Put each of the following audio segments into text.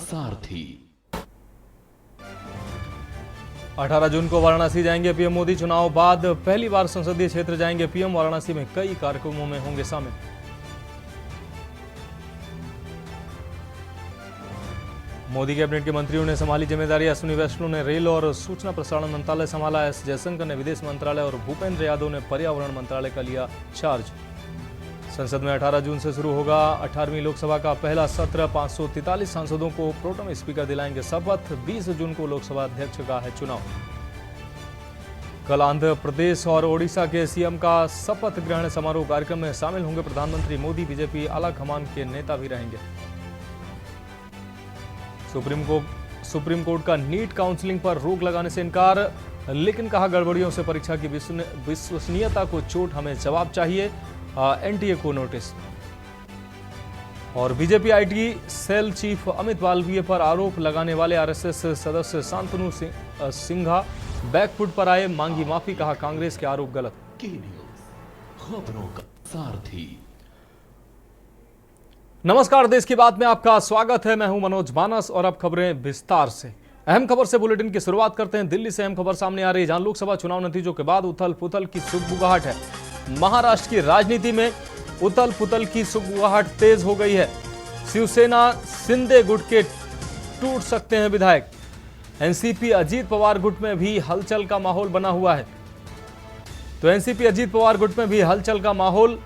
सारथी। 18 जून को वाराणसी जाएंगे पीएम मोदी। चुनाव बाद पहली बार संसदीय क्षेत्र जाएंगे पीएम। वाराणसी में कई कार्यक्रमों में होंगे शामिल। मोदी कैबिनेट के मंत्रियों ने संभाली जिम्मेदारी। अश्विनी वैष्णव ने रेल और सूचना प्रसारण मंत्रालय संभाला। एस जयशंकर ने विदेश मंत्रालय और भूपेंद्र यादव ने पर्यावरण मंत्रालय का लिया चार्ज। संसद में 18 जून से शुरू होगा 18वीं लोकसभा का पहला सत्र। 543 सांसदों को प्रोटेम स्पीकर दिलाएंगे शपथ। 20 जून को लोकसभा अध्यक्ष का है चुनाव। कल आंध्र प्रदेश और ओडिशा के सीएम का शपथ ग्रहण समारोह। कार्यक्रम में शामिल होंगे प्रधानमंत्री मोदी। बीजेपी आला कमान के नेता भी रहेंगे। सुप्रीम कोर्ट का नीट काउंसलिंग पर रोक लगाने से इनकार, लेकिन कहा गड़बड़ियों से परीक्षा की विश्वसनीयता को चोट, हमें जवाब चाहिए। एनटीए को नोटिस। और BJP IT cell chief Amit Malviya पर आरोप लगाने वाले आरएसएस सदस्य शांतनु सिन्हा बैकफुट पर आए, मांगी माफी। कहा कांग्रेस के आरोप गलत। खबरों का सारथी। नमस्कार, देश की बात में आपका स्वागत है। मैं हूं मनोज मानस और अब खबरें विस्तार से। अहम खबर से बुलेटिन की शुरुआत करते हैं। दिल्ली से अहम खबर सामने आ रही है, जहां लोकसभा चुनाव नतीजों के बाद उथल पुथल की सुगबुगाहट है। महाराष्ट्र की राजनीति में उथल पुथल की सुगबुगाहट तेज हो गई है। शिवसेना शिंदे गुट के टूट सकते हैं विधायक। एनसीपी अजीत पवार गुट में भी हलचल का माहौल बना हुआ है। तो एनसीपी अजीत पवार गुट में भी हलचल का माहौल।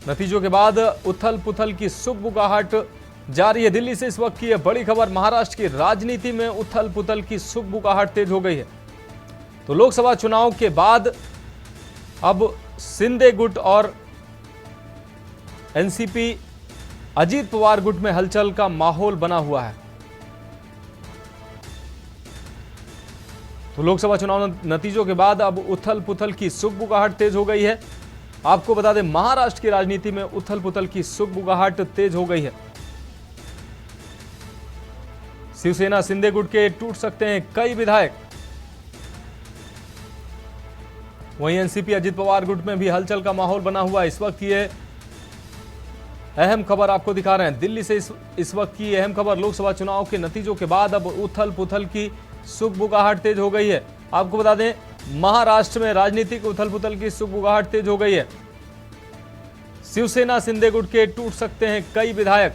नतीजों के बाद उथल पुथल की सुगबुगाहट जारी है। दिल्ली से इस वक्त की यह बड़ी खबर। महाराष्ट्र की राजनीति में उथल पुथल की सुगबुगाहट तेज हो गई है। तो लोकसभा चुनाव के बाद अब शिंदे गुट और एनसीपी अजीत पवार गुट में हलचल का माहौल बना हुआ है। तो लोकसभा चुनाव नतीजों के बाद अब उथल पुथल की सुगबुगाहट तेज हो गई है। आपको बता दें, महाराष्ट्र की राजनीति में उथल पुथल की सुगबुगाहट तेज हो गई है। शिवसेना शिंदे गुट के टूट सकते हैं कई विधायक। वहीं एनसीपी अजीत पवार गुट में भी हलचल का माहौल बना हुआ है। इस वक्त ये अहम खबर आपको दिखा रहे हैं। दिल्ली से इस वक्त की अहम खबर। लोकसभा चुनाव के नतीजों के बाद अब उथल पुथल की सुगबुगाहट तेज हो गई है। आपको बता दें, महाराष्ट्र में राजनीतिक उथल पुथल की सुगबुगाहट तेज हो गई है। शिवसेना शिंदे गुट के टूट सकते हैं कई विधायक।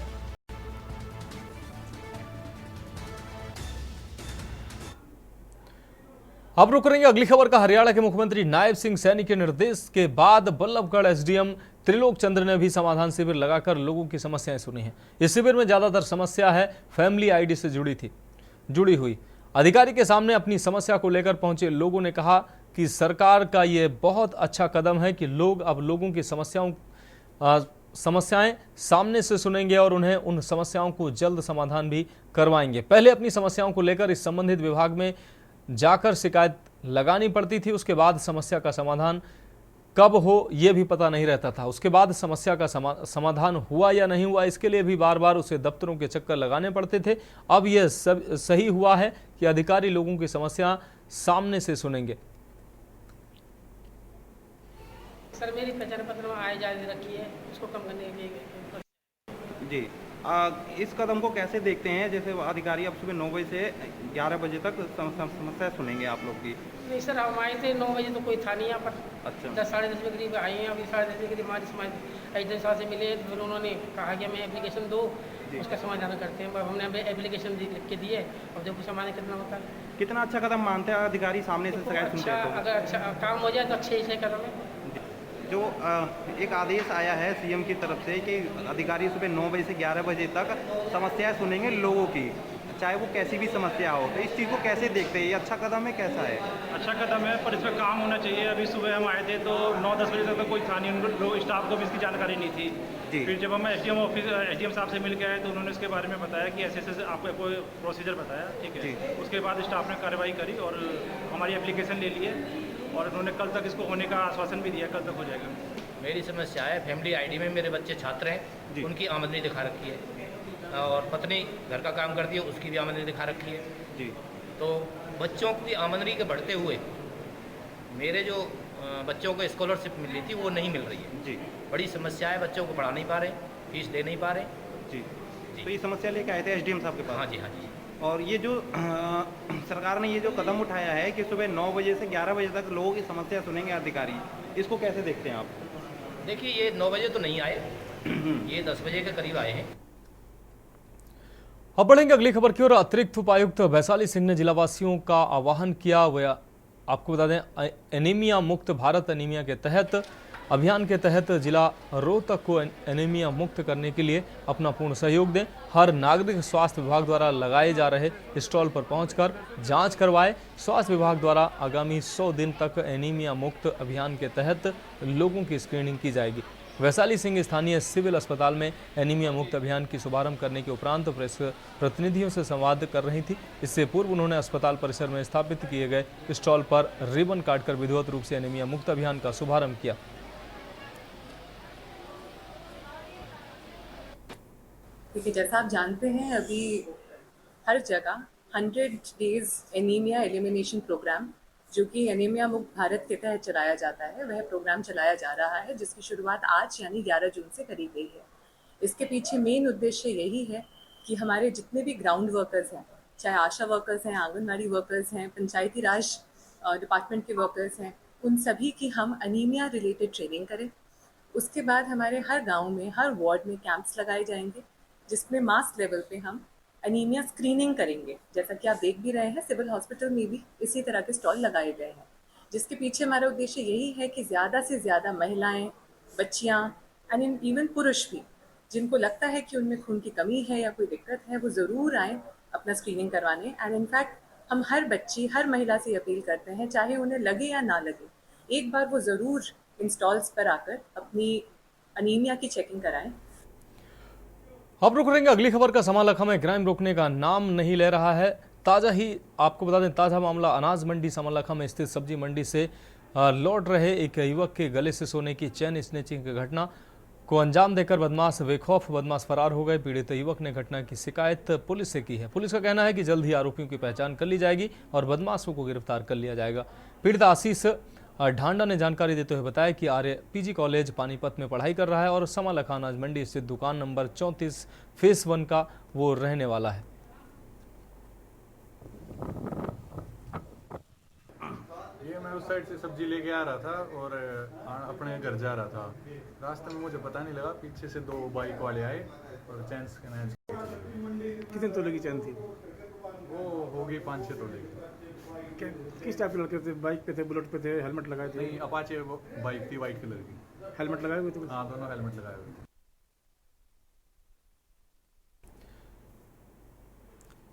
अब रुक रही है अगली खबर का। हरियाणा के मुख्यमंत्री नायब सिंह सैनी के निर्देश के बाद बल्लभगढ़ एसडीएम त्रिलोक चंद्र ने भी समाधान शिविर लगाकर लोगों की समस्याएं सुनी हैं। इस शिविर में ज्यादातर समस्या है फैमिली आईडी से जुड़ी हुई। अधिकारी के सामने अपनी समस्या को लेकर पहुंचे लोगों ने कहा कि सरकार का यह बहुत अच्छा कदम है कि लोग अब लोगों की समस्याएं सामने से सुनेंगे और उन्हें उन समस्याओं को जल्द समाधान भी करवाएंगे। पहले अपनी समस्याओं को लेकर इस संबंधित विभाग में जाकर शिकायत लगानी पड़ती थी। उसके बाद समस्या का समाधान कब हो यह भी पता नहीं रहता था। उसके बाद समस्या का समाधान हुआ या नहीं हुआ, इसके लिए भी बार बार उसे दफ्तरों के चक्कर लगाने पड़ते थे। अब यह सही हुआ है कि अधिकारी लोगों की समस्या सामने से सुनेंगे। सर, मेरी पहचान पत्र में आय जारी रखी है, उसको कम करने के लिए जी इस कदम को कैसे देखते हैं? जैसे अधिकारी अब सुबह 9 बजे से 11 बजे तक समस्या सुनेंगे आप लोग की। नहीं सर, हम आए थे 9 बजे तो कोई था नहीं यहाँ पर। अच्छा। 10 साढ़े 10 के करीब आए हैं। अभी 10:30 के करीब हमारी समाज एजेंट साहब से मिले, फिर उन्होंने कहा कि हमें एप्लीकेशन दो, उसका समाधान करते हैं। हमने अभी एप्लीकेशन लिख के दिए, अब देखो समाधान कितना होता है। कितना अच्छा कदम मानते हैं अधिकारी सामने से शिकायत सुनते हैं? अगर अच्छा काम हो जाए तो अच्छे से कदम है। जो एक आदेश आया है सीएम की तरफ से कि अधिकारी सुबह 9 बजे से 11 बजे तक समस्याएं सुनेंगे लोगों की, चाहे वो कैसी भी समस्या हो, तो इस चीज़ को कैसे देखते हैं? ये अच्छा कदम है, कैसा है? अच्छा कदम है, पर इस पर काम होना चाहिए। अभी सुबह हम आए थे तो 9-10 बजे तक तो कोई था नहीं, उनको स्टाफ को भी इसकी जानकारी नहीं थी जी। फिर जब हम एसडीएम साहब से मिल के आए तो उन्होंने इसके बारे में बताया कि ऐसे आपको कोई प्रोसीजर बताया, ठीक है। उसके बाद स्टाफ ने कार्रवाई करी और हमारी एप्लीकेशन ले लिए और उन्होंने कल तक इसको होने का आश्वासन भी दिया, कल तक हो जाएगा। मेरी समस्या है फैमिली आईडी में मेरे बच्चे छात्र हैं, उनकी आमदनी दिखा रखी है और पत्नी घर का काम करती है, उसकी भी आमदनी दिखा रखी है जी। तो बच्चों की आमदनी के बढ़ते हुए मेरे जो बच्चों को स्कॉलरशिप मिल रही थी वो नहीं मिल रही है जी। बड़ी समस्या है, बच्चों को पढ़ा नहीं पा रहे, फीस दे नहीं पा रहे, जी। तो ये समस्या लेके आए थे एसडीएम साहब के पास? हाँ जी, हाँ जी। और ये जो सरकार ने ये जो कदम उठाया है कि सुबह 9 बजे से 11 बजे तक लोगों की समस्या सुनेंगे अधिकारी, इसको कैसे देखते हैं आप? देखिए, ये 9 बजे तो नहीं आए, ये 10 बजे के करीब आए हैं। अब बढ़ेंगे अगली खबर की ओर। अतिरिक्त उपायुक्त वैशाली सिंह ने जिलावासियों का आह्वान किया। वह आपको बता दें, एनीमिया मुक्त भारत एनीमिया के तहत अभियान के तहत जिला रोहतक को एनीमिया मुक्त करने के लिए अपना पूर्ण सहयोग दें। हर नागरिक स्वास्थ्य विभाग द्वारा लगाए जा रहे स्टॉल पर पहुंचकर जांच करवाए। स्वास्थ्य विभाग द्वारा आगामी 100 दिन तक एनीमिया मुक्त अभियान के तहत लोगों की स्क्रीनिंग की जाएगी। वैशाली सिंह स्थानीय सिविल अस्पताल में एनीमिया मुक्त अभियान की शुभारंभ करने के उपरांत प्रेस प्रतिनिधियों से संवाद कर रही थी। इससे पूर्व उन्होंने अस्पताल परिसर में स्थापित किए गए स्टॉल पर रिबन काटकर विधिवत रूप से एनीमिया मुक्त अभियान का शुभारंभ किया। क्योंकि जैसा आप जानते हैं, अभी हर जगह 100 डेज एनीमिया एलिमिनेशन प्रोग्राम, जो कि एनीमिया मुक्त भारत के तहत चलाया जाता है, वह प्रोग्राम चलाया जा रहा है, जिसकी शुरुआत आज यानी 11 जून से करी गई है। इसके पीछे मेन उद्देश्य यही है कि हमारे जितने भी ग्राउंड वर्कर्स हैं, चाहे आशा वर्कर्स हैं, आंगनबाड़ी वर्कर्स हैं, पंचायती राज डिपार्टमेंट के वर्कर्स हैं, उन सभी की हम अनीमिया रिलेटेड ट्रेनिंग करें। उसके बाद हमारे हर गाँव में, हर वार्ड में कैंप्स लगाए जाएंगे, जिसमें मास लेवल पे हम अनीमिया स्क्रीनिंग करेंगे। जैसा कि आप देख भी रहे हैं, सिविल हॉस्पिटल में भी इसी तरह के स्टॉल लगाए गए हैं, जिसके पीछे हमारा उद्देश्य यही है कि ज़्यादा से ज़्यादा महिलाएं, बच्चियां एंड इवन पुरुष भी, जिनको लगता है कि उनमें खून की कमी है या कोई दिक्कत है, वो ज़रूर आएँ अपना स्क्रीनिंग करवाने। एंड इनफैक्ट हम हर बच्ची, हर महिला से अपील करते हैं, चाहे उन्हें लगे या ना लगे, एक बार वो ज़रूर इन स्टॉल्स पर आकर अपनी अनीमिया की चेकिंग कराएं। अब रुक रहेंगे अगली खबर का। समालखा में क्राइम रोकने का नाम नहीं ले रहा है। ताज़ा ही आपको बता दें, ताज़ा मामला अनाज मंडी समालखा में स्थित सब्जी मंडी से लौट रहे एक युवक के गले से सोने की चेन स्नेचिंग की घटना को अंजाम देकर बदमाश बेखौफ बदमाश फरार हो गए। पीड़ित युवक ने घटना की शिकायत पुलिस से की है। पुलिस का कहना है कि जल्द ही आरोपियों की पहचान कर ली जाएगी और बदमाशों को गिरफ्तार कर लिया जाएगा। पीड़ित आशीष ढांडा ने जानकारी देते हुए बताया कि आर्य पीजी कॉलेज पानीपत में पढ़ाई कर रहा है और समालखा अनाज मंडी स्थित दुकान नंबर 34 फेस 1 का वो रहने वाला है। ये मैं उस साइड से सब्जी लेके आ रहा था और अपने घर जा रहा था। रास्ते में मुझे पता नहीं लगा, पीछे से 2 बाइक वाले आए और चैन स्नैच। कितने तोले की चैन थी? वो होगी 5-6 तोले की। किस टाइप के लड़के थे? बाइक पे थे, बुलेट पे थे, हेलमेट लगाए थे? नहीं, अपाचे बाइक थी वाइट कलर की। हेलमेट लगाए हुए थे? हाँ, दोनों हेलमेट लगाए हुए थे।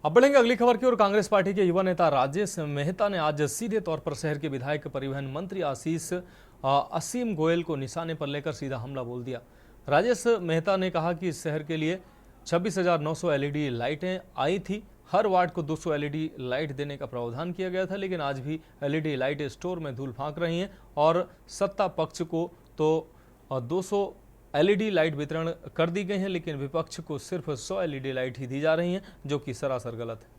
अब बढ़ेंगे अगली खबर की ओर। कांग्रेस पार्टी के युवा नेता राजेश मेहता ने आज सीधे तौर पर शहर के विधायक परिवहन मंत्री असीम गोयल को निशाने पर लेकर सीधा हमला बोल दिया। राजेश मेहता ने कहा कि शहर के लिए 26,900 एलईडी लाइटें आई थी। हर वार्ड को 200 एलईडी लाइट देने का प्रावधान किया गया था, लेकिन आज भी एलईडी लाइट स्टोर में धूल फांक रही हैं और सत्ता पक्ष को तो 200 एलईडी लाइट वितरण कर दी गई हैं, लेकिन विपक्ष को सिर्फ 100 एलईडी लाइट ही दी जा रही हैं, जो कि सरासर गलत है।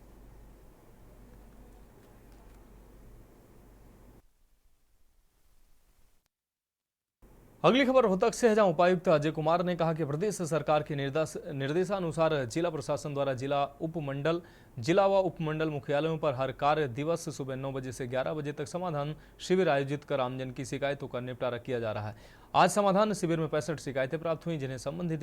अगली खबर रोहतक से है, जहां उपायुक्त अजय कुमार ने कहा कि प्रदेश सरकार के निर्देशानुसार जिला प्रशासन द्वारा जिला व उपमंडल मुख्यालयों पर हर कार्य दिवस सुबह 9 बजे से 11 बजे तक समाधान शिविर आयोजित कर आमजन की शिकायतों का निपटारा किया जा रहा है। आज समाधान शिविर में 65 शिकायतें प्राप्त हुई, जिन्हें संबंधित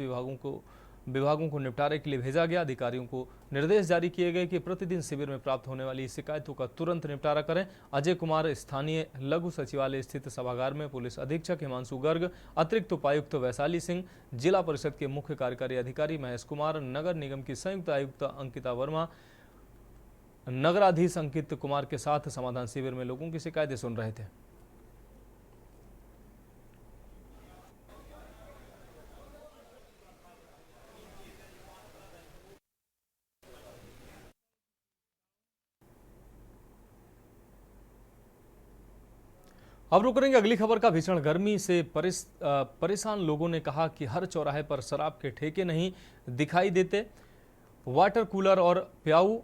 विभागों को निपटारे के लिए भेजा गया। अधिकारियों को निर्देश जारी किए गए कि प्रतिदिन शिविर में प्राप्त होने वाली शिकायतों का तुरंत निपटारा करें। अजय कुमार स्थानीय लघु सचिवालय स्थित सभागार में पुलिस अधीक्षक हिमांशु गर्ग, अतिरिक्त उपायुक्त वैशाली सिंह, जिला परिषद के मुख्य कार्यकारी अधिकारी महेश कुमार, नगर निगम की संयुक्त आयुक्त अंकिता वर्मा, नगराधीश अंकित कुमार के साथ समाधान शिविर में लोगों की शिकायतें सुन रहे थे। अब रुक करेंगे अगली खबर का। भीषण गर्मी से परेशान लोगों ने कहा कि हर चौराहे पर शराब के ठेके नहीं दिखाई देते। वाटर कूलर और प्याऊ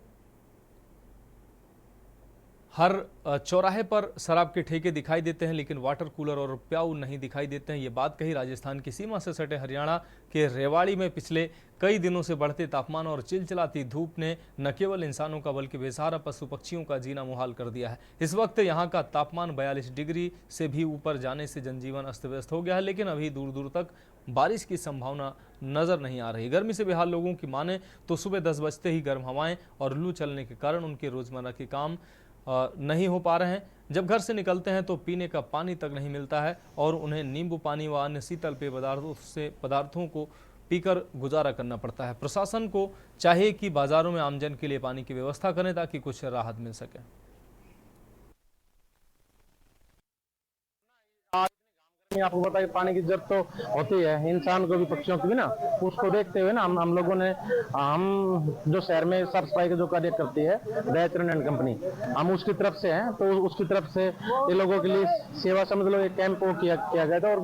हर चौराहे पर शराब के ठेके दिखाई देते हैं, लेकिन वाटर कूलर और प्याऊ नहीं दिखाई देते हैं। ये बात कही राजस्थान की सीमा से सटे हरियाणा के रेवाड़ी में पिछले कई दिनों से बढ़ते तापमान और चिलचिलाती धूप ने न केवल इंसानों का बल्कि बेसहारा पशु पक्षियों का जीना मुहाल कर दिया है। इस वक्त यहाँ का तापमान 42 डिग्री से भी ऊपर जाने से जनजीवन अस्त व्यस्त हो गया है, लेकिन अभी दूर दूर तक बारिश की संभावना नजर नहीं आ रही। गर्मी से बेहाल लोगों की माने तो सुबह 10 बजते ही गर्म हवाएं और लू चलने के कारण उनके रोजमर्रा के काम नहीं हो पा रहे हैं। जब घर से निकलते हैं तो पीने का पानी तक नहीं मिलता है और उन्हें नींबू पानी व अन्य शीतल पेय पदार्थों को पीकर गुजारा करना पड़ता है। प्रशासन को चाहिए कि बाजारों में आमजन के लिए पानी की व्यवस्था करें ताकि कुछ राहत मिल सके। आपको पता है पानी की जरूरत तो होती है इंसान को भी पक्षियों की भी ना। उसको देखते हुए ना हम लोगों ने हम जो शहर में साफ सफाई का जो कार्य करती है दयाचरण एंड कंपनी, हम उसकी तरफ से हैं, तो उसकी तरफ से ये लोगों के लिए सेवा समझ लो एक कैंप किया गया था और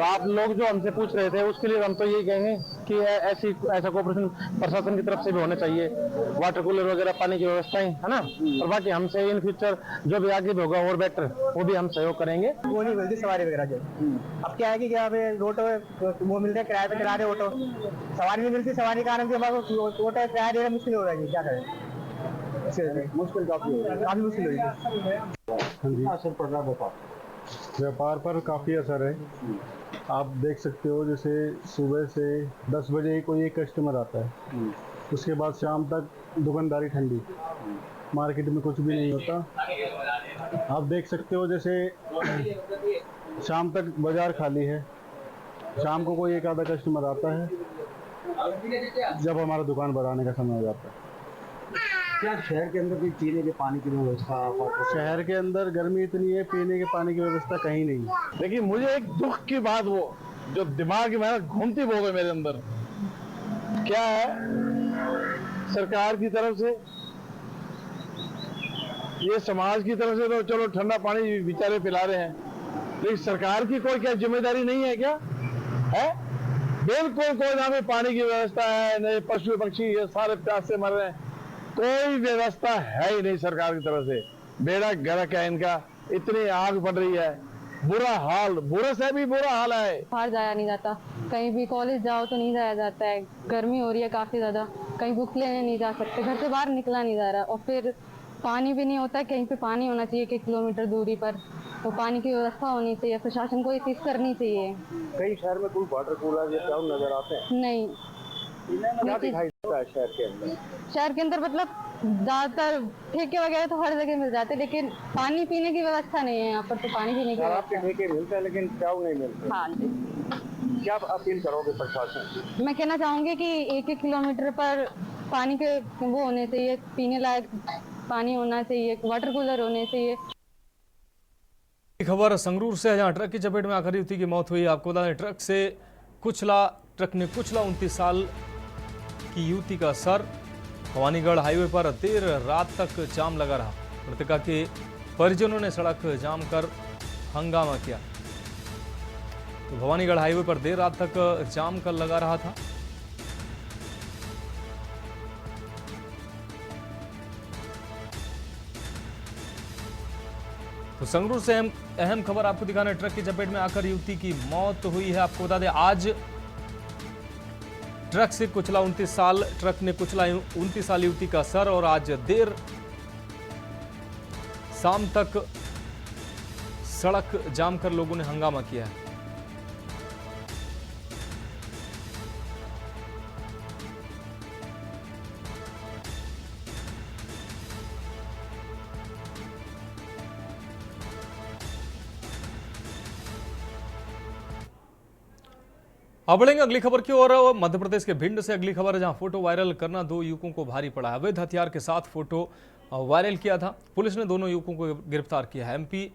आप लोग जो हमसे पूछ रहे थे उसके लिए हम तो यही कहेंगे कि ऐसा कोऑपरेशन प्रशासन की तरफ से भी होना चाहिए। वाटर कूलर वगैरह पानी की व्यवस्थाएं है ना, और बाकी हमसे इन फ्यूचर जो भी आगे भी होगा और बेटर वो भी हम सहयोग करेंगे। वो नहीं मिलती सवारी वगैरह। अब क्या है कि क्या ऑटो वो मिलते हैं किराए पे चला रहे ऑटो, सवारी नहीं मिलती। सवारी के कारण ऑटो किराया देना मुश्किल हो रहा है। क्या करें, मुश्किल काफी मुश्किल हो रही है। असर पड़ रहा है, व्यापार पर काफी असर है। आप देख सकते हो जैसे सुबह से 10 बजे कोई एक कस्टमर आता है, उसके बाद शाम तक दुकानदारी ठंडी, मार्केट में कुछ भी नहीं होता। आप देख सकते हो जैसे शाम तक बाजार खाली है, शाम को कोई एक आधा कस्टमर आता है जब हमारा दुकान बढ़ाने का समय हो जाता है। क्या शहर के अंदर कोई पीने के पानी की व्यवस्था? शहर के अंदर गर्मी इतनी है, पीने के पानी की व्यवस्था कहीं नहीं। लेकिन मुझे एक दुख की बात वो जो दिमाग में घूमती वो है मेरे अंदर, क्या है सरकार की तरफ से, ये समाज की तरफ से तो चलो ठंडा पानी बेचारे पिला रहे हैं, लेकिन सरकार की कोई क्या जिम्मेदारी नहीं है क्या? है बिल्कुल कोई ना भी पानी की व्यवस्था है, नहीं पशु पक्षी ये सारे प्यास से मर रहे हैं, कोई व्यवस्था है ही नहीं सरकार की तरफ से। बेड़ा गर्क है इनका, इतनी आग पड़ रही है, बुरा हाल, बुरे से भी बुरा हाल है। बाहर जाया नहीं जाता, कहीं भी कॉलेज जाओ तो नहीं जाया जाता है, गर्मी हो रही है काफी ज्यादा, कहीं बुक लेने नहीं जा सकते, घर से बाहर निकला नहीं जा रहा, और फिर पानी भी नहीं होता। कहीं पे पानी होना चाहिए 1 किलोमीटर दूरी पर, तो पानी की व्यवस्था होनी चाहिए, प्रशासन को ये चीज करनी चाहिए। कई शहर में कोई वाटर कूलर या प्याऊ नजर आते हैं? नहीं, क्या दिखाई देता है शहर के अंदर? शहर के अंदर मतलब ज्यादातर ठेके वगैरह तो हर जगह मिल जाते हैं, लेकिन पानी पीने की व्यवस्था नहीं है यहाँ पर। तो पानी पीने की आपके ठेके मिलते हैं लेकिन प्याऊ नहीं मिलते। हाँ जी। क्या अपील करोगे प्रशासन? मैं कहना चाहूंगी कि 1-1 किलोमीटर पर पानी के वो होने चाहिए, पीने लायक पानी होना चाहिए, वाटर कूलर होने चाहिए। खबर संगरूर से, जहां ट्रक की चपेट में आकर युवती की मौत हुई। आपको बता दें ट्रक ने कुचला 29 साल की युवती का सर। भवानीगढ़ हाईवे पर देर रात तक जाम लगा रहा। मृतका के परिजनों ने सड़क जाम कर हंगामा किया। तो भवानीगढ़ हाईवे पर देर रात तक जाम कर लगा रहा था। तो संगरूर से अहम खबर आपको दिखाने, ट्रक की चपेट में आकर युवती की मौत हुई है। आपको बता दें आज ट्रक ने कुचला 29 साल युवती का सर, और आज देर शाम तक सड़क जाम कर लोगों ने हंगामा किया है। अब बढ़ेंगे अगली खबर की ओर। मध्य प्रदेश के भिंड से अगली खबर है, जहां फोटो वायरल करना 2 युवकों को भारी पड़ा है। अवैध हथियार के साथ फोटो वायरल किया था। पुलिस ने दोनों युवकों को गिरफ्तार किया है। एमपी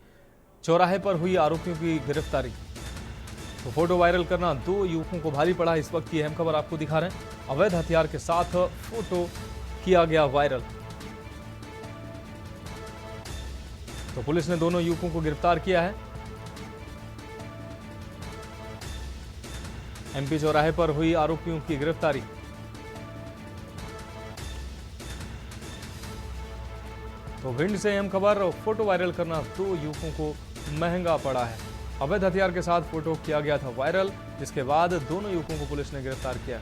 चौराहे पर हुई आरोपियों की गिरफ्तारी। तो फोटो वायरल करना 2 युवकों को भारी पड़ा है। इस वक्त की अहम खबर आपको दिखा रहे हैं। अवैध हथियार के साथ फोटो किया गया वायरल। तो पुलिस ने दोनों युवकों को गिरफ्तार किया है। एमपी चौराहे पर हुई आरोपियों की गिरफ्तारी। तो भिंड से अहम खबर, फोटो वायरल करना 2 युवकों को महंगा पड़ा है। अवैध हथियार के साथ फोटो किया गया था वायरल, जिसके बाद दोनों युवकों को पुलिस ने गिरफ्तार किया।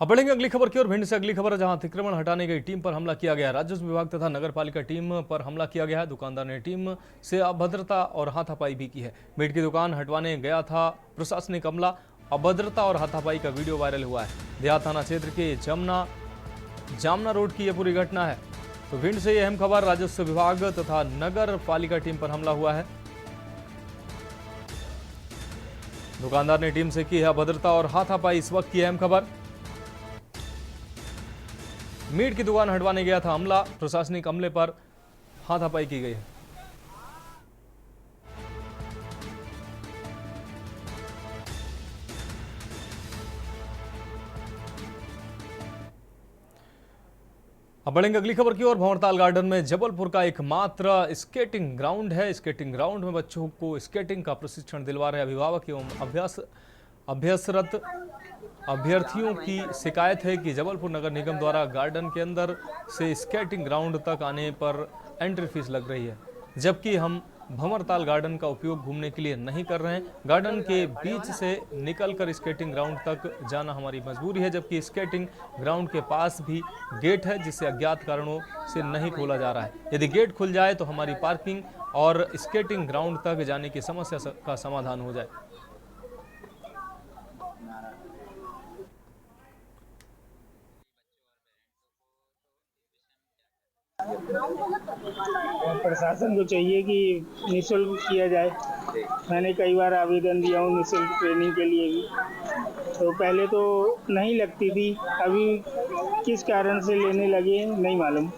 अब बढ़ेंगे अगली खबर की ओर। भिंड से अगली खबर है, जहां अतिक्रमण हटाने गई टीम पर हमला किया गया। राजस्व विभाग तथा नगर पालिका टीम पर हमला किया गया है। दुकानदार ने टीम से अभद्रता और हाथापाई भी की है। मीट की दुकान हटवाने गया था प्रशासनिक अमला। अभद्रता और हाथापाई का वीडियो वायरल हुआ है। देहात थाना क्षेत्र के जामना रोड की यह पूरी घटना है। तो भिंड से यह अहम खबर, राजस्व विभाग तथा नगर पालिका टीम पर हमला हुआ है। दुकानदार ने टीम से की है अभद्रता और हाथापाई। इस वक्त की अहम खबर, मीट की दुकान हटवाने गया था हमला, प्रशासनिक अमले पर हाथापाई की गई है। अब बढ़ेंगे अगली खबर की ओर। भंवरताल गार्डन में जबलपुर का एकमात्र स्केटिंग ग्राउंड है। स्केटिंग ग्राउंड में बच्चों को स्केटिंग का प्रशिक्षण दिलवा रहे अभिभावक एवं अभ्यासरत अभ्यर्थियों की शिकायत है कि जबलपुर नगर निगम द्वारा गार्डन के अंदर से स्केटिंग ग्राउंड तक आने पर एंट्री फीस लग रही है, जबकि हम भंवरताल गार्डन का उपयोग घूमने के लिए नहीं कर रहे हैं। गार्डन के बीच से निकलकर स्केटिंग ग्राउंड तक जाना हमारी मजबूरी है, जबकि स्केटिंग ग्राउंड के पास भी गेट है जिसे अज्ञात कारणों से नहीं खोला जा रहा है। यदि गेट खुल जाए तो हमारी पार्किंग और स्केटिंग ग्राउंड तक जाने की समस्या का समाधान हो जाए। और प्रशासन को चाहिए कि निःशुल्क किया जाए। मैंने कई बार आवेदन दिया हूँ निःशुल्क ट्रेनिंग के लिए भी, तो पहले तो नहीं लगती थी, अभी किस कारण से लेने लगे नहीं मालूम।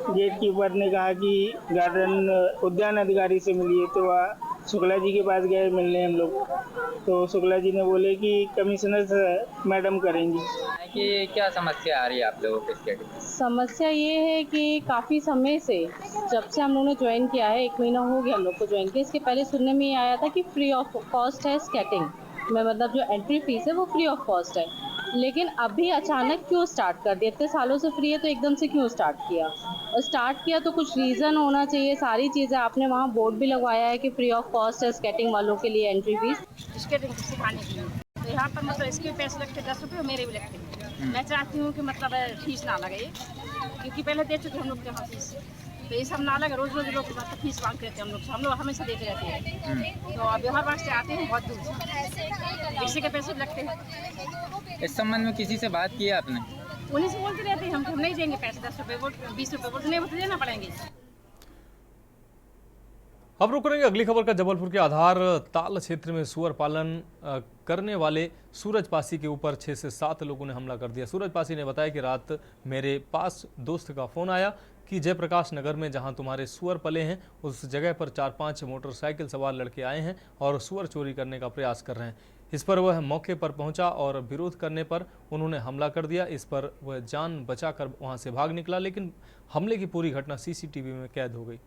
गेट कीपर ने कहा कि गार्डन उद्यान अधिकारी से मिलिए, तो शुक्ला जी के पास गए मिलने हम लोग, तो शुक्ला जी ने बोले कि कमिश्नर मैडम करेंगी। कि क्या समस्या आ रही है आप लोगों को इसके? समस्या ये है कि काफ़ी समय से, जब से हम लोगों ने ज्वाइन किया है, 1 महीना हो गया हम लोग को ज्वाइन किया, इसके पहले सुनने में ये आया था कि फ्री ऑफ कॉस्ट है स्केटिंग में, मतलब जो एंट्री फीस है वो फ्री ऑफ कॉस्ट है। लेकिन अभी अचानक क्यों स्टार्ट कर दिया? इतने सालों से फ्री है तो एकदम से क्यों स्टार्ट किया? और स्टार्ट किया तो कुछ रीज़न होना चाहिए। सारी चीज़ें आपने वहाँ बोर्ड भी लगवाया है कि फ्री ऑफ कॉस्ट है स्केटिंग वालों के लिए एंट्री फीस। स्केटिंग सिखाने के लिए तो यहाँ पर मतलब इसके पैसे लगते 10 रुपये और मेरे भी लगते हैं। मैं चाहती हूँ कि मतलब फीस ना लगे, क्योंकि पहले दे चुके हम लोग के यहाँ फीस, तो ये सब ना लगे। रोज रोज लोग मतलब फीस मांगते थे, हम लोग हमेशा देते रहते हैं। तो अब व्यवहार वास्ते आते हैं बहुत दूर से, इसी के पैसे लगते हैं। इस संबंध में किसी से बात की है आपने? उन्हीं से बोलते रहते हैं हम नहीं देंगे पैसे, 10 रुपये वो 20 रुपये वो नहीं, वो तो देना पड़ेंगे। अब रुक रहेंगे अगली खबर का। जबलपुर के आधार ताल क्षेत्र में सुअर पालन करने वाले सूरज पासी के ऊपर 6 से 7 लोगों ने हमला कर दिया। सूरज पासी ने बताया कि रात मेरे पास दोस्त का फोन आया कि जयप्रकाश नगर में जहां तुम्हारे सुअर पले हैं उस जगह पर 4-5 मोटरसाइकिल सवार लड़के आए हैं और सुअर चोरी करने का प्रयास कर रहे हैं। इस पर वह मौके पर पहुंचा और विरोध करने पर उन्होंने हमला कर दिया। इस पर वह जान बचाकर वहां से भाग निकला, लेकिन हमले की पूरी घटना सीसीटीवी में कैद हो गई।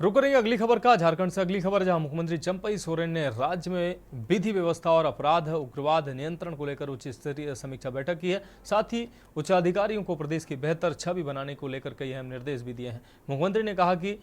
रुक रही है अगली खबर का। झारखंड से अगली खबर, जहां मुख्यमंत्री चंपई सोरेन ने राज्य में विधि व्यवस्था और अपराध उग्रवाद नियंत्रण को लेकर उच्च स्तरीय समीक्षा बैठक की है। साथ ही उच्चाधिकारियों को प्रदेश की बेहतर छवि बनाने को लेकर कई अहम निर्देश भी दिए हैं। मुख्यमंत्री ने कहा कि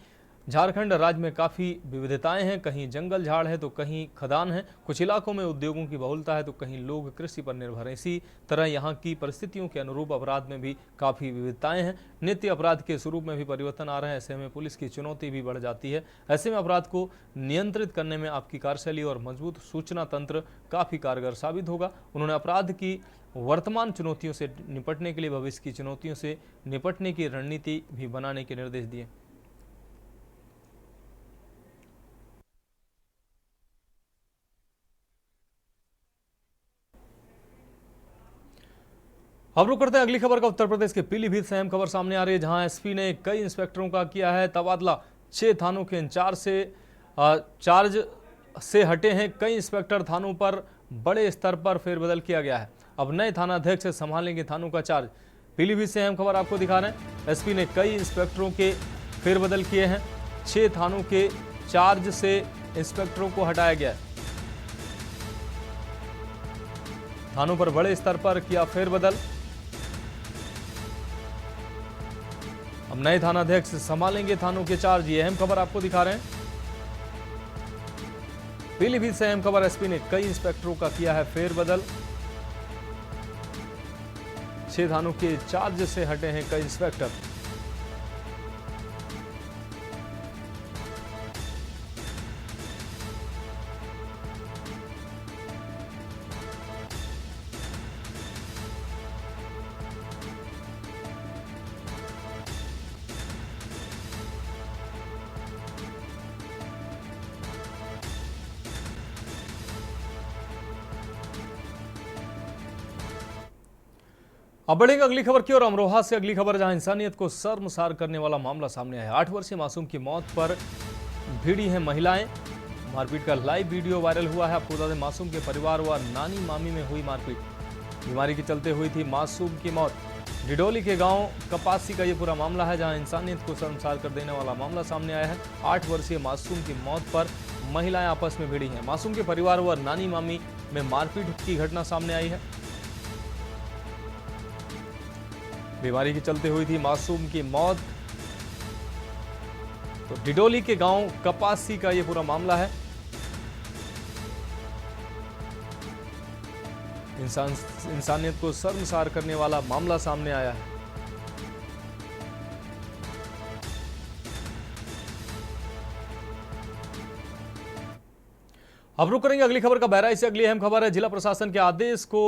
झारखंड राज्य में काफ़ी विविधताएं हैं, कहीं जंगल झाड़ है तो कहीं खदान है, कुछ इलाकों में उद्योगों की बहुलता है तो कहीं लोग कृषि पर निर्भर हैं। इसी तरह यहाँ की परिस्थितियों के अनुरूप अपराध में भी काफ़ी विविधताएं हैं। नित्य अपराध के स्वरूप में भी परिवर्तन आ रहे हैं। ऐसे में पुलिस की चुनौती भी बढ़ जाती है। ऐसे में अपराध को नियंत्रित करने में आपकी कार्यशैली और मजबूत सूचना तंत्र काफ़ी कारगर साबित होगा। उन्होंने अपराध की वर्तमान चुनौतियों से निपटने के लिए भविष्य की चुनौतियों से निपटने की रणनीति भी बनाने के निर्देश दिए। अब रुक करते हैं अगली खबर का। उत्तर प्रदेश के पीलीभीत से अहम खबर सामने आ रही है, जहां एसपी ने कई इंस्पेक्टरों का किया है तबादला। 6 थानों के चार्ज से हटे हैं कई इंस्पेक्टर। थानों पर बड़े स्तर पर फेरबदल किया गया है। अब नए थानाध्यक्ष संभालेंगे थानों का चार्ज। पीलीभीत से अहम खबर आपको दिखा रहे हैं। एसपी ने कई इंस्पेक्टरों के फेरबदल किए हैं। 6 थानों के चार्ज से इंस्पेक्टरों को हटाया गया है। थानों पर बड़े स्तर पर किया फेरबदल। अब नए थानाध्यक्ष संभालेंगे थानों के चार्ज। ये अहम खबर आपको दिखा रहे हैं। पीलीभीत से अहम खबर, एसपी ने कई इंस्पेक्टरों का किया है फेरबदल। 6 थानों के चार्ज से हटे हैं कई इंस्पेक्टर। अब बढ़ेंगे अगली खबर की ओर। अमरोहा से अगली खबर, जहां इंसानियत को शर्मसार करने वाला मामला सामने आया है। 8 वर्षीय मासूम की मौत पर भिड़ी हैं महिलाएं। मारपीट का लाइव वीडियो वायरल हुआ है। आपको बता दें, मासूम के परिवार व नानी मामी में हुई मारपीट। बीमारी के चलते हुई थी मासूम की मौत। डिडोली के गांव कपासी का ये पूरा मामला है, जहां इंसानियत को शर्मसार कर देने वाला मामला सामने आया है। 8 वर्षीय मासूम की मौत पर महिलाएं आपस में भिड़ी हैं। मासूम के परिवार व नानी मामी में मारपीट की घटना सामने आई है। बीमारी के चलते हुई थी मासूम की मौत। तो डिडोली के गांव कपासी का यह पूरा मामला है। इंसानियत को शर्मसार करने वाला मामला सामने आया है। अब रुक करेंगे अगली खबर का। बहराइच से अगली अहम खबर है। जिला प्रशासन के आदेश को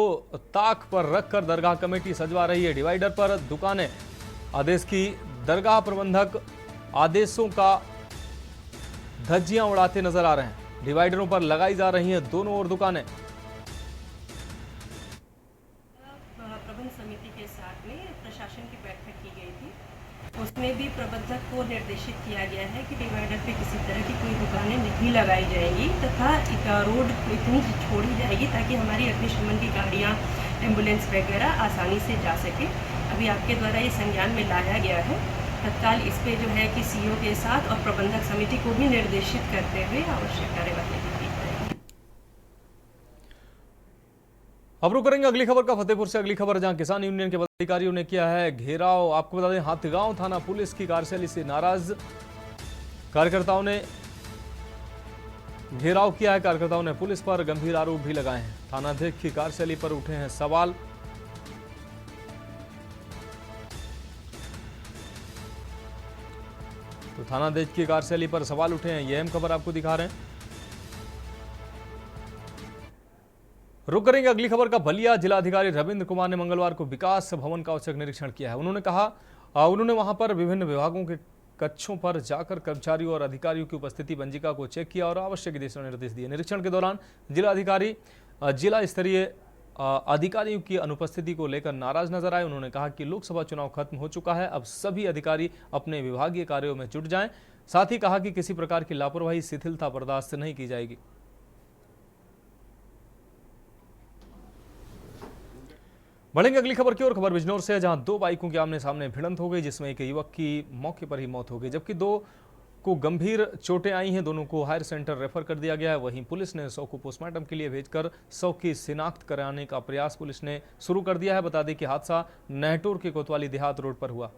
ताक पर रखकर दरगाह कमेटी सजवा रही है डिवाइडर पर दुकानें। आदेश की दरगाह प्रबंधक आदेशों का धज्जियां उड़ाते नजर आ रहे हैं। डिवाइडरों पर लगाई जा रही हैं दोनों ओर दुकानें। प्रबंध समिति के साथ में प्रशासन की बैठक की गई थी। उसमें भी प्रबंधक को निर्देशित किया गया है कि डिवाइडर पे किसी तरह की कोई दुकानें नहीं लगाई जाएंगी तथा रोड इतनी छोड़ी जाएगी ताकि हमारी अग्निशमन की गाड़ियाँ, एम्बुलेंस वगैरह आसानी से जा सके। अभी आपके द्वारा ये संज्ञान में लाया गया है। तत्काल इस पे जो है कि सीईओ के साथ और प्रबंधक समिति को भी निर्देशित करते हुए आवश्यक कार्यवाही की जाएगी। अब रुक करेंगे अगली खबर का। फतेहपुर से अगली खबर, जहां किसान यूनियन के पदाधिकारियों ने किया है घेराव। आपको बता दें, हाथगांव थाना पुलिस की कार्यशैली से नाराज कार्यकर्ताओं ने घेराव किया है। कार्यकर्ताओं ने पुलिस पर गंभीर आरोप भी लगाए हैं। थानाध्यक्ष की कार्यशैली पर उठे हैं सवाल। तो थानाध्यक्ष की कार्यशैली पर सवाल उठे हैं। यह अहम खबर आपको दिखा रहे हैं। रुक करेंगे अगली खबर का। बलिया जिलाधिकारी रविंद्र कुमार ने मंगलवार को विकास भवन का औचक निरीक्षण किया है। उन्होंने वहां पर विभिन्न विभागों के कक्षों पर जाकर कर्मचारियों और अधिकारियों की उपस्थिति पंजिका को चेक किया और आवश्यक दिशा निर्देश दिए। निरीक्षण के दौरान जिलाधिकारी जिला स्तरीय अधिकारियों की अनुपस्थिति को लेकर नाराज नजर आए। उन्होंने कहा कि लोकसभा चुनाव खत्म हो चुका है, अब सभी अधिकारी अपने विभागीय कार्यों में जुट जाएं। साथ ही कहा कि किसी प्रकार की लापरवाही, शिथिलता बर्दाश्त नहीं की जाएगी। बढ़ेंगे अगली खबर की ओर। खबर बिजनौर से है, जहां 2 बाइकों के आमने सामने भिड़ंत हो गई, जिसमें एक युवक की मौके पर ही मौत हो गई, जबकि 2 को गंभीर चोटें आई हैं। दोनों को हायर सेंटर रेफर कर दिया गया है। वहीं पुलिस ने 100 को पोस्टमार्टम के लिए भेजकर 100 की शिनाख्त कराने का प्रयास पुलिस ने शुरू कर दिया है। बता दें कि हादसा नहटोर के कोतवाली देहात रोड पर हुआ।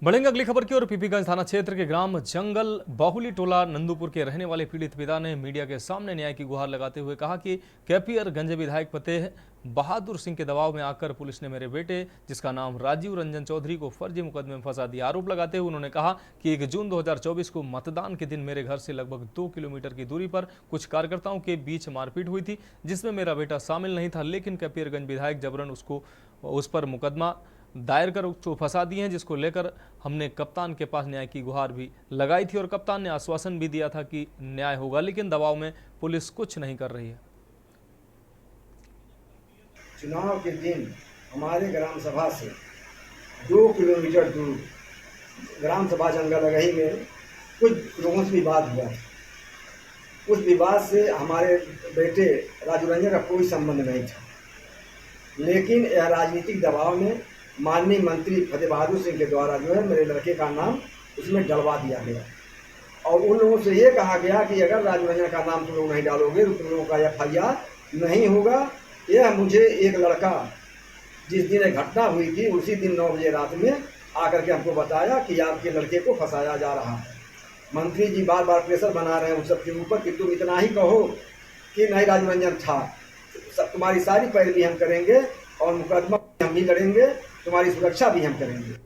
बढ़ेंगे अगली खबर की ओर। पीपीगंज थाना क्षेत्र के ग्राम जंगल बाहुली टोला नंदूपुर के रहने वाले पीड़ित पिता ने मीडिया के सामने न्याय की गुहार लगाते हुए कहा कि कैपियरगंज विधायक फतेह बहादुर सिंह के दबाव में आकर पुलिस ने मेरे बेटे, जिसका नाम राजीव रंजन चौधरी, को फर्जी मुकदमे में फंसा दिया। आरोप लगाते हुए उन्होंने कहा कि 1 जून 2024 को मतदान के दिन मेरे घर से लगभग 2 किलोमीटर की दूरी पर कुछ कार्यकर्ताओं के बीच मारपीट हुई थी, जिसमें मेरा बेटा शामिल नहीं था, लेकिन कैपियरगंज विधायक जबरन उसको उस पर मुकदमा दायर कर उसको फंसा दिए हैं, जिसको लेकर हमने कप्तान के पास न्याय की गुहार भी लगाई थी और कप्तान ने आश्वासन भी दिया था कि न्याय होगा, लेकिन दबाव में पुलिस कुछ नहीं कर रही है। चुनाव के दिन हमारे ग्राम सभा से 2 किलोमीटर दूर ग्राम सभा जंगलगही में कुछ लोगों से विवाद हुआ। उस विवाद से हमारे बेटे राजू रंजन का कोई संबंध नहीं था, लेकिन यह राजनीतिक दबाव में माननीय मंत्री फतेह बहादुर सिंह के द्वारा जो है मेरे लड़के का नाम उसमें डलवा दिया गया और उन लोगों से ये कहा गया कि अगर राजू रंजन का नाम तुम लोग नहीं डालोगे तो तुम लोगों का FIR नहीं होगा। यह मुझे एक लड़का जिस दिन एक घटना हुई थी उसी दिन 9 बजे रात में आकर के हमको बताया कि आपके लड़के को फंसाया जा रहा है। मंत्री जी बार बार प्रेशर बना रहे हैं उन सबके ऊपर कि तुम इतना ही कहो कि नहीं राजू रंजन था, तुम्हारी सारी पैरवी हम करेंगे और मुकदमा हम भी लड़ेंगे, तुम्हारी सुरक्षा भी हम करेंगे।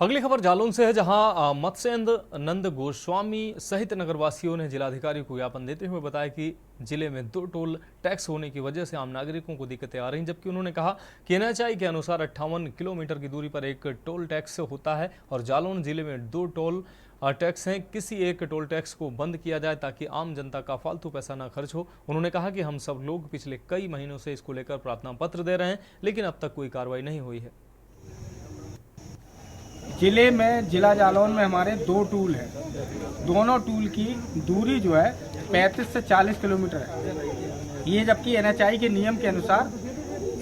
अगली खबर जालौन से है, जहां मत्स्येंद्र नंद गोस्वामी सहित नगरवासियों ने जिलाधिकारी को ज्ञापन देते हुए बताया कि जिले में 2 टोल टैक्स होने की वजह से आम नागरिकों को दिक्कतें आ रही, जबकि उन्होंने कहा कि NHI के अनुसार 58 किलोमीटर की दूरी पर एक टोल टैक्स होता है और जालौन जिले में 2 टोल टैक्स हैं। किसी एक टोल टैक्स को बंद किया जाए ताकि आम जनता का फालतू पैसा न खर्च हो। उन्होंने कहा कि हम सब लोग पिछले कई महीनों से इसको लेकर प्रार्थना पत्र दे रहे हैं, लेकिन अब तक कोई कार्रवाई नहीं हुई है। जिले में जिला जालौन में हमारे 2 टूल हैं, दोनों टूल की दूरी जो है 35 से 40 किलोमीटर है। ये जबकि NHI के नियम के अनुसार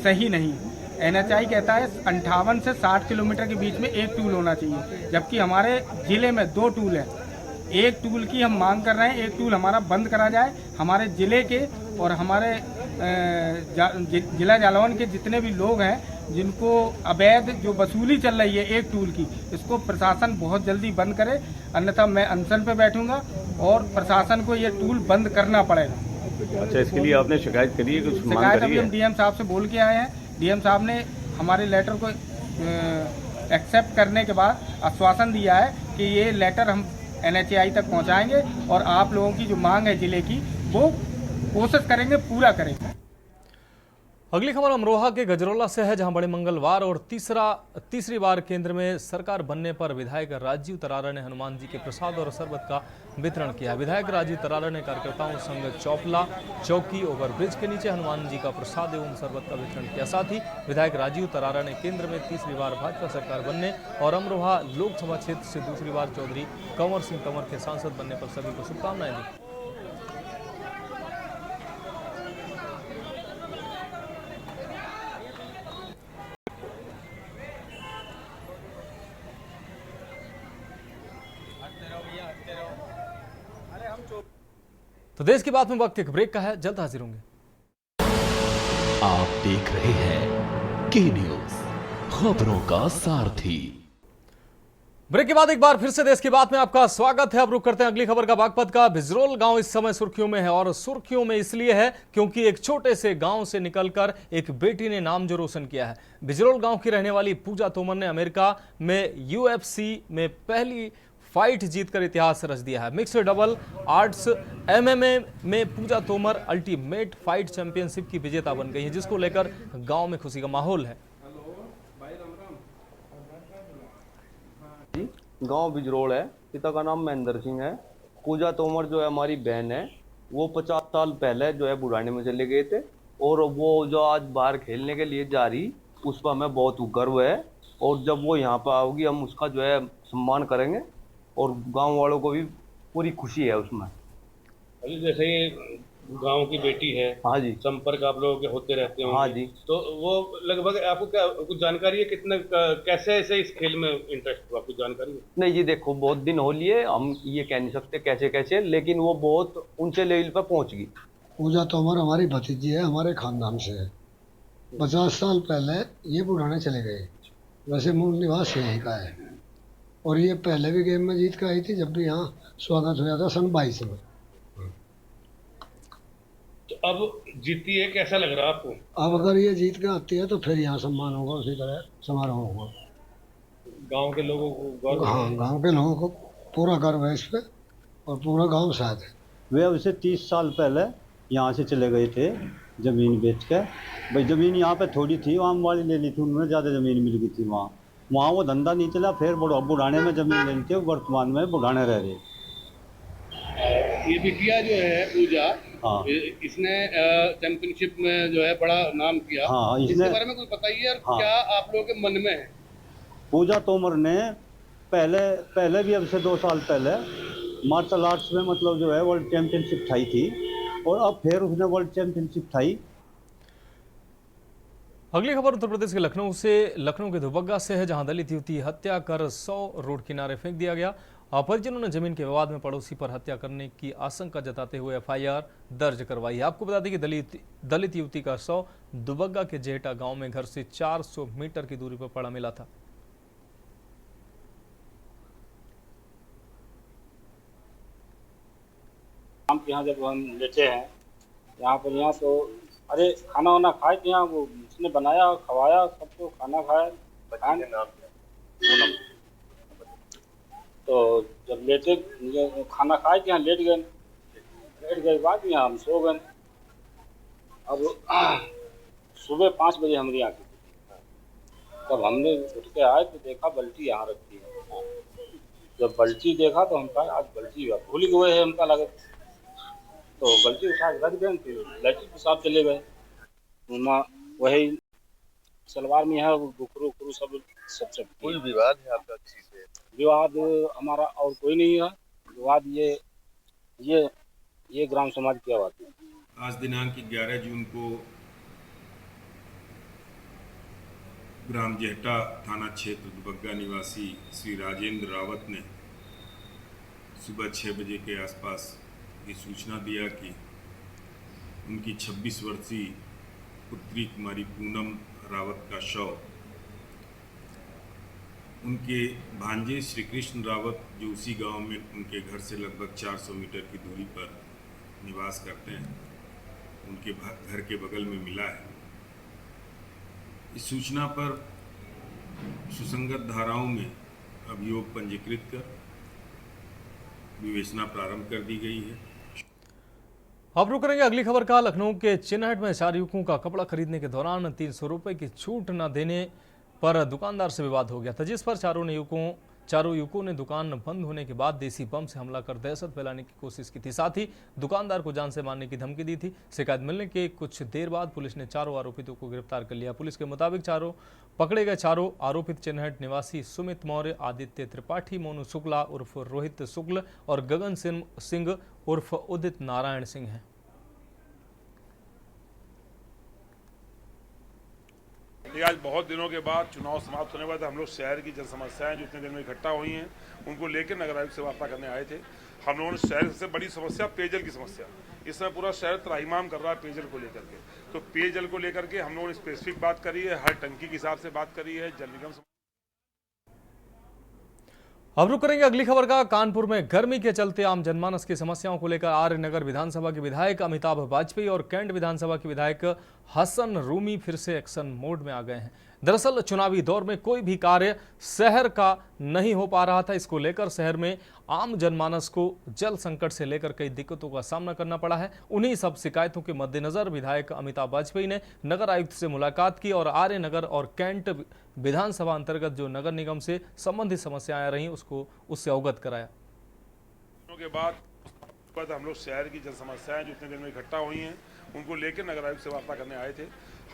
सही नहीं है। NHI कहता है 58 से 60 किलोमीटर के बीच में एक टूल होना चाहिए, जबकि हमारे जिले में 2 टूल हैं। एक टूल की हम मांग कर रहे हैं, एक टूल हमारा बंद करा जाए। हमारे जिले के और हमारे जिला जालौन के जितने भी लोग हैं जिनको अवैध जो वसूली चल रही है एक टूल की, इसको प्रशासन बहुत जल्दी बंद करे, अन्यथा मैं अनशन पे बैठूंगा और प्रशासन को ये टूल बंद करना पड़ेगा। अच्छा, इसके लिए आपने शिकायत करी है? कुछ शिकायत अभी हम DM साहब से बोल के आए हैं। DM साहब ने हमारे लेटर को एक्सेप्ट करने के बाद आश्वासन दिया है कि ये लेटर हम NHI तक पहुंचाएंगे और आप लोगों की जो मांग है जिले की वो कोशिश करेंगे पूरा करेंगे। अगली खबर अमरोहा के गजरौला से है, जहां बड़े मंगलवार और तीसरी बार केंद्र में सरकार बनने पर विधायक राजीव तरारा ने हनुमान जी के प्रसाद और शरबत का वितरण किया। विधायक राजीव तरारा ने कार्यकर्ताओं संग चौपला चौकी ओवरब्रिज के नीचे हनुमान जी का प्रसाद एवं शरबत का वितरण किया। साथ ही विधायक राजीव तरारा ने केंद्र में तीसरी बार भाजपा सरकार बनने और अमरोहा लोकसभा क्षेत्र से दूसरी बार चौधरी कंवर सिंह तंवर के सांसद बनने पर सभी को शुभकामनाएं दी। तो देश की बात में वक्त एक ब्रेक का है, जल्द हाजिर होंगे। आप देख रहे हैं के न्यूज, खबरों का सारथी। ब्रेक के बाद एक बार फिर से देश की बात में आपका स्वागत है। अब रुक करते हैं अगली खबर का। बागपत का बिजरोल गांव इस समय सुर्खियों में है और सुर्खियों में इसलिए है क्योंकि एक छोटे से गांव से निकलकर एक बेटी ने नाम जो रोशन किया है। बिजरोल गांव की रहने वाली पूजा तोमर ने अमेरिका में UFC में पहली फाइट जीतकर इतिहास रच दिया है। मिक्स्ड डबल आर्ट्स MMA में पूजा तोमर अल्टीमेट फाइट चैंपियनशिप की विजेता बन गई है, जिसको लेकर गांव में खुशी का माहौल है। गांव बिजरोल है, पिता का नाम महेंद्र सिंह है। पूजा तोमर जो है हमारी बहन है, वो 50 साल पहले जो है बुढ़ाने में चले गए थे और वो जो आज बाहर खेलने के लिए जा रही, उस पर हमें बहुत गर्व है और जब वो यहाँ पर आओगी हम उसका जो है सम्मान करेंगे और गांव वालों को भी पूरी खुशी है उसमें। जैसे ये गांव की बेटी है, हाँ जी, संपर्क आप लोगों के होते रहते हैं। हाँ जी, तो वो लगभग आपको क्या कुछ जानकारी है, कितने कैसे ऐसे इस खेल में इंटरेस्ट हुआ, कुछ जानकारी है? नहीं जी, देखो बहुत दिन हो लिए, हम ये कह नहीं सकते कैसे कैसे, लेकिन वो बहुत ऊंचे लेवल पर पहुंच गई। पूजा तोमर हमारी भतीजी है, हमारे खानदान से है। 50 साल पहले ये बुढ़ाने चले गए, वैसे मूल निवास यहीं का है और ये पहले भी गेम में जीत कर आई थी जब भी यहाँ स्वागत हुआ था सन 22 में। तो अब जीती है, कैसा लग रहा है आपको? अब अगर ये जीत के आती है तो फिर यहाँ सम्मान होगा, उसी तरह समारोह होगा। गांव के लोगों को गर्व? हाँ, गांव के लोगों को पूरा गर्व है इस पर और पूरा गांव साथ है। वे अब से 30 साल पहले यहाँ से चले गए थे, ज़मीन बेच के। भाई ज़मीन यहाँ पे थोड़ी थी, आम वाली ले ली थी, उन्होंने ज़्यादा ज़मीन मिल गई थी वहाँ वो धंधा नहीं चला। फिर बुढ़ाने में ज़मीन लेनी थी, वर्तमान में बुढ़ाने रह रही। ये बिटिया जो है पूजा, हाँ इसने चैंपियनशिप में जो है बड़ा नाम किया। हाँ, इसके बारे में कुछ बताइए और हाँ, क्या आप लोगों के मन में है? पूजा तोमर ने पहले भी, अब से 2 साल पहले मार्शल आर्ट्स में मतलब जो है वर्ल्ड चैंपियनशिप ठाई थी, और अब फिर उसने वर्ल्ड चैंपियनशिप ठाई। अगली खबर उत्तर प्रदेश के लखनऊ से। लखनऊ के दुबग्गा से है, जहां दलित युवती हत्या कर 100 रोड किनारे फेंक दिया गया। परिजनों ने जमीन के विवाद में पड़ोसी पर हत्या करने की आशंका जताते हुए एफआईआर दर्ज करवाई है। आपको बता दें कि दलित युवती का शव दुबग्गा के जेहटा गांव में घर से 400 मीटर की दूरी पर पड़ा मिला था। यहाँ जब हम लेटे हैं यहाँ तो अरे खाना वाना खाए थे, यहाँ वो उसने बनाया खवाया सबको, खाना खाया। तो जब लेटे खाना खाए थे, यहाँ लेट गए बाद यहाँ हम सो गए। अब सुबह 5 बजे हमारी आँखें तब हमने उठ के आए तो देखा बल्टी यहाँ रखी है। जब बल्टी देखा तो हम कहा आज बल्टी भूल गए है, हमका लगे तो बल्टी उठा के रख गए, फिर लैट्रिन पेशाब चले गए। वही सलवार में है बुकरू उकरू सब कोई विवाद है आपका? किसी से विवाद हमारा और कोई नहीं है। विवाद ये ग्राम समाज की बात है। आज दिनांक 11 जून को ग्राम जेहटा थाना क्षेत्र दुबग्गा निवासी श्री राजेंद्र रावत ने सुबह 6 बजे के आसपास ये सूचना दिया कि उनकी 26 वर्षीय पुत्री कुमारी पूनम रावत का शव उनके भांजे श्री कृष्ण रावत, जो उसी गांव में उनके घर से लगभग 400 मीटर की दूरी पर निवास करते हैं, उनके घर के बगल में मिला है। इस सूचना पर सुसंगत धाराओं में अभियोग पंजीकृत कर विवेचना प्रारंभ कर दी गई है। अब रुक करेंगे अगली खबर का। लखनऊ के चिन्हट में 4 युवकों का कपड़ा खरीदने के दौरान 300 रुपए की छूट न देने पर दुकानदार से विवाद हो गया था, जिस पर चारों युवकों ने दुकान बंद होने के बाद देसी बम से हमला कर दहशत फैलाने की कोशिश की थी। साथ ही दुकानदार को जान से मारने की धमकी दी थी। शिकायत मिलने के कुछ देर बाद पुलिस ने चारों आरोपितों को गिरफ्तार कर लिया। पुलिस के मुताबिक पकड़े गए चारों आरोपित चिन्हट निवासी सुमित मौर्य, आदित्य त्रिपाठी, मोनू शुक्ला उर्फ रोहित शुक्ल और गगन सिंह उर्फ उदित नारायण सिंह हैं। ये आज बहुत दिनों के बाद चुनाव समाप्त होने के बाद हम लोग शहर की जन समस्याएं जो इतने दिन में इकट्ठा हुई हैं उनको लेकर नगर आयुक्त से वार्ता करने आए थे। हम लोगों ने शहर से बड़ी समस्या पेयजल की समस्या, इस समय पूरा शहर त्राहिमाम कर रहा है पेयजल को लेकर के। तो पेयजल को लेकर के हम लोगों ने स्पेसिफिक बात करी है, हर टंकी के हिसाब से बात करी है, जल निगम। अब रुक करेंगे अगली खबर का। कानपुर में गर्मी के चलते आम जनमानस की समस्याओं को लेकर आर्य नगर विधानसभा के विधायक अमिताभ वाजपेयी और कैंट विधानसभा के विधायक हसन रूमी फिर से एक्शन मोड में आ गए हैं। दरअसल चुनावी दौर में कोई भी कार्य शहर का नहीं हो पा रहा था। इसको लेकर शहर में आम जनमानस को जल संकट से लेकर कई दिक्कतों का सामना करना पड़ा है। उन्हीं सब शिकायतों के मद्देनजर विधायक अमिताभ वाजपेयी ने नगर आयुक्त से मुलाकात की और आर्य नगर और कैंट विधानसभा अंतर्गत जो नगर निगम से संबंधित समस्याएं रही उससे अवगत कराया। के बाद हम लोग शहर की जन समस्याएं जो इतने दिन में इकट्ठा हुई हैं उनको लेकर नगर आयुक्त से वार्ता करने आए थे।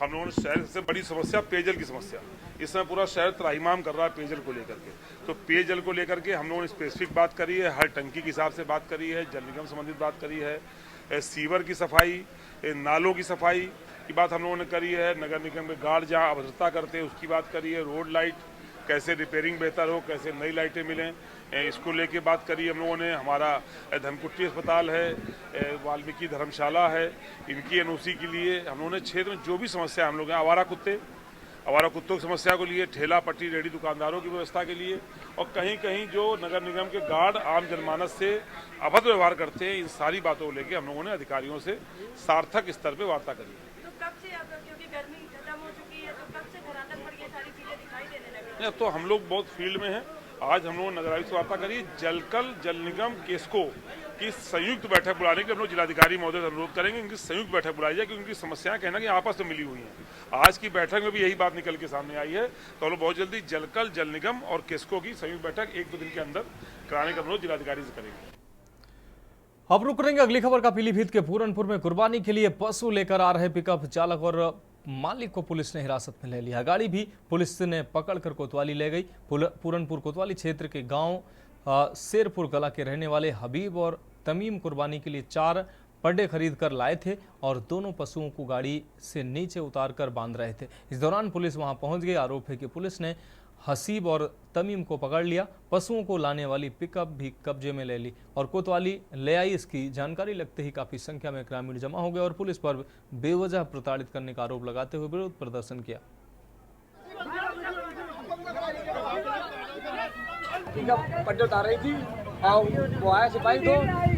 हम लोगों ने शहर से बड़ी समस्या पेयजल की समस्या, इस समय पूरा शहर त्राहिमाम कर रहा है पेयजल को लेकर के। तो पेयजल को लेकर के हम लोगों ने स्पेसिफिक बात करी है, हर टंकी के हिसाब से बात करी है, जल निगम संबंधित बात करी है, सीवर की सफाई, नालों की सफाई की बात हम लोगों ने करी है, नगर निगम के गार्ड जहाँ अभद्रता करते हैं उसकी बात करी है, रोड लाइट कैसे रिपेयरिंग बेहतर हो, कैसे नई लाइटें मिलें, इसको लेके बात करी हम लोगों ने। हमारा धनकुट्टी अस्पताल है, वाल्मीकि धर्मशाला है, इनकी एनओसी के लिए हम लोगों ने क्षेत्र में जो भी समस्या हम लोग हैं, आवारा कुत्तों की समस्या को लिए, ठेला पट्टी रेडी दुकानदारों की व्यवस्था के लिए, और कहीं कहीं जो नगर निगम के गार्ड आम जनमानस से अभद्र व्यवहार करते हैं, इन सारी बातों को लेके हम लोगों ने अधिकारियों से सार्थक स्तर पर वार्ता करी है। तो हम लोग बहुत फील्ड में हैं। आज हम लोगों ने नगर आयुक्त से वार्ता करी, जल निगम केस को कि संयुक्त बैठक बुलाने के हम लोग जिलाधिकारी महोदय से अनुरोध करेंगे, इनकी संयुक्त बैठक बुलाई जाए, क्योंकि उनकी समस्याएं कहना कि आपस में मिली हुई हैं। आज की बैठक में भी यही बात निकल के सामने आई है। तो हम लोग बहुत जल्दी जलकल, जल निगम और किस्को की संयुक्त बैठक 1-2 दिन के अंदर कराने का अनुरोध जिलाधिकारी से करेंगे। अब रुक करेंगे अगली खबर का। पीलीभीत के पूरनपुर में कुर्बानी के लिए पशु लेकर आ रहे पिकअप चालक और मालिक को पुलिस ने हिरासत में ले लिया। गाड़ी भी पुलिस ने पकड़कर कोतवाली ले गई। पूरनपुर कोतवाली क्षेत्र के गांव शेरपुर कला के रहने वाले हबीब और तमीम कुर्बानी के लिए 4 पड्डे खरीद कर लाए थे और दोनों पशुओं को गाड़ी से नीचे उतारकर बांध रहे थे। इस दौरान पुलिस वहां पहुंच गई। आरोप है कि पुलिस ने हसीब और तमीम को पकड़ लिया। पशुओं को लाने वाली पिकअप भी कब्जे में ले ली और कोतवाली ले आई। इसकी जानकारी लगते ही काफी संख्या में ग्रामीण जमा हो गए और पुलिस पर बेवजह प्रताड़ित करने का आरोप लगाते हुए विरोध प्रदर्शन किया। पिकअप पट्टे उतार रही थी और वो आया सिपाही दो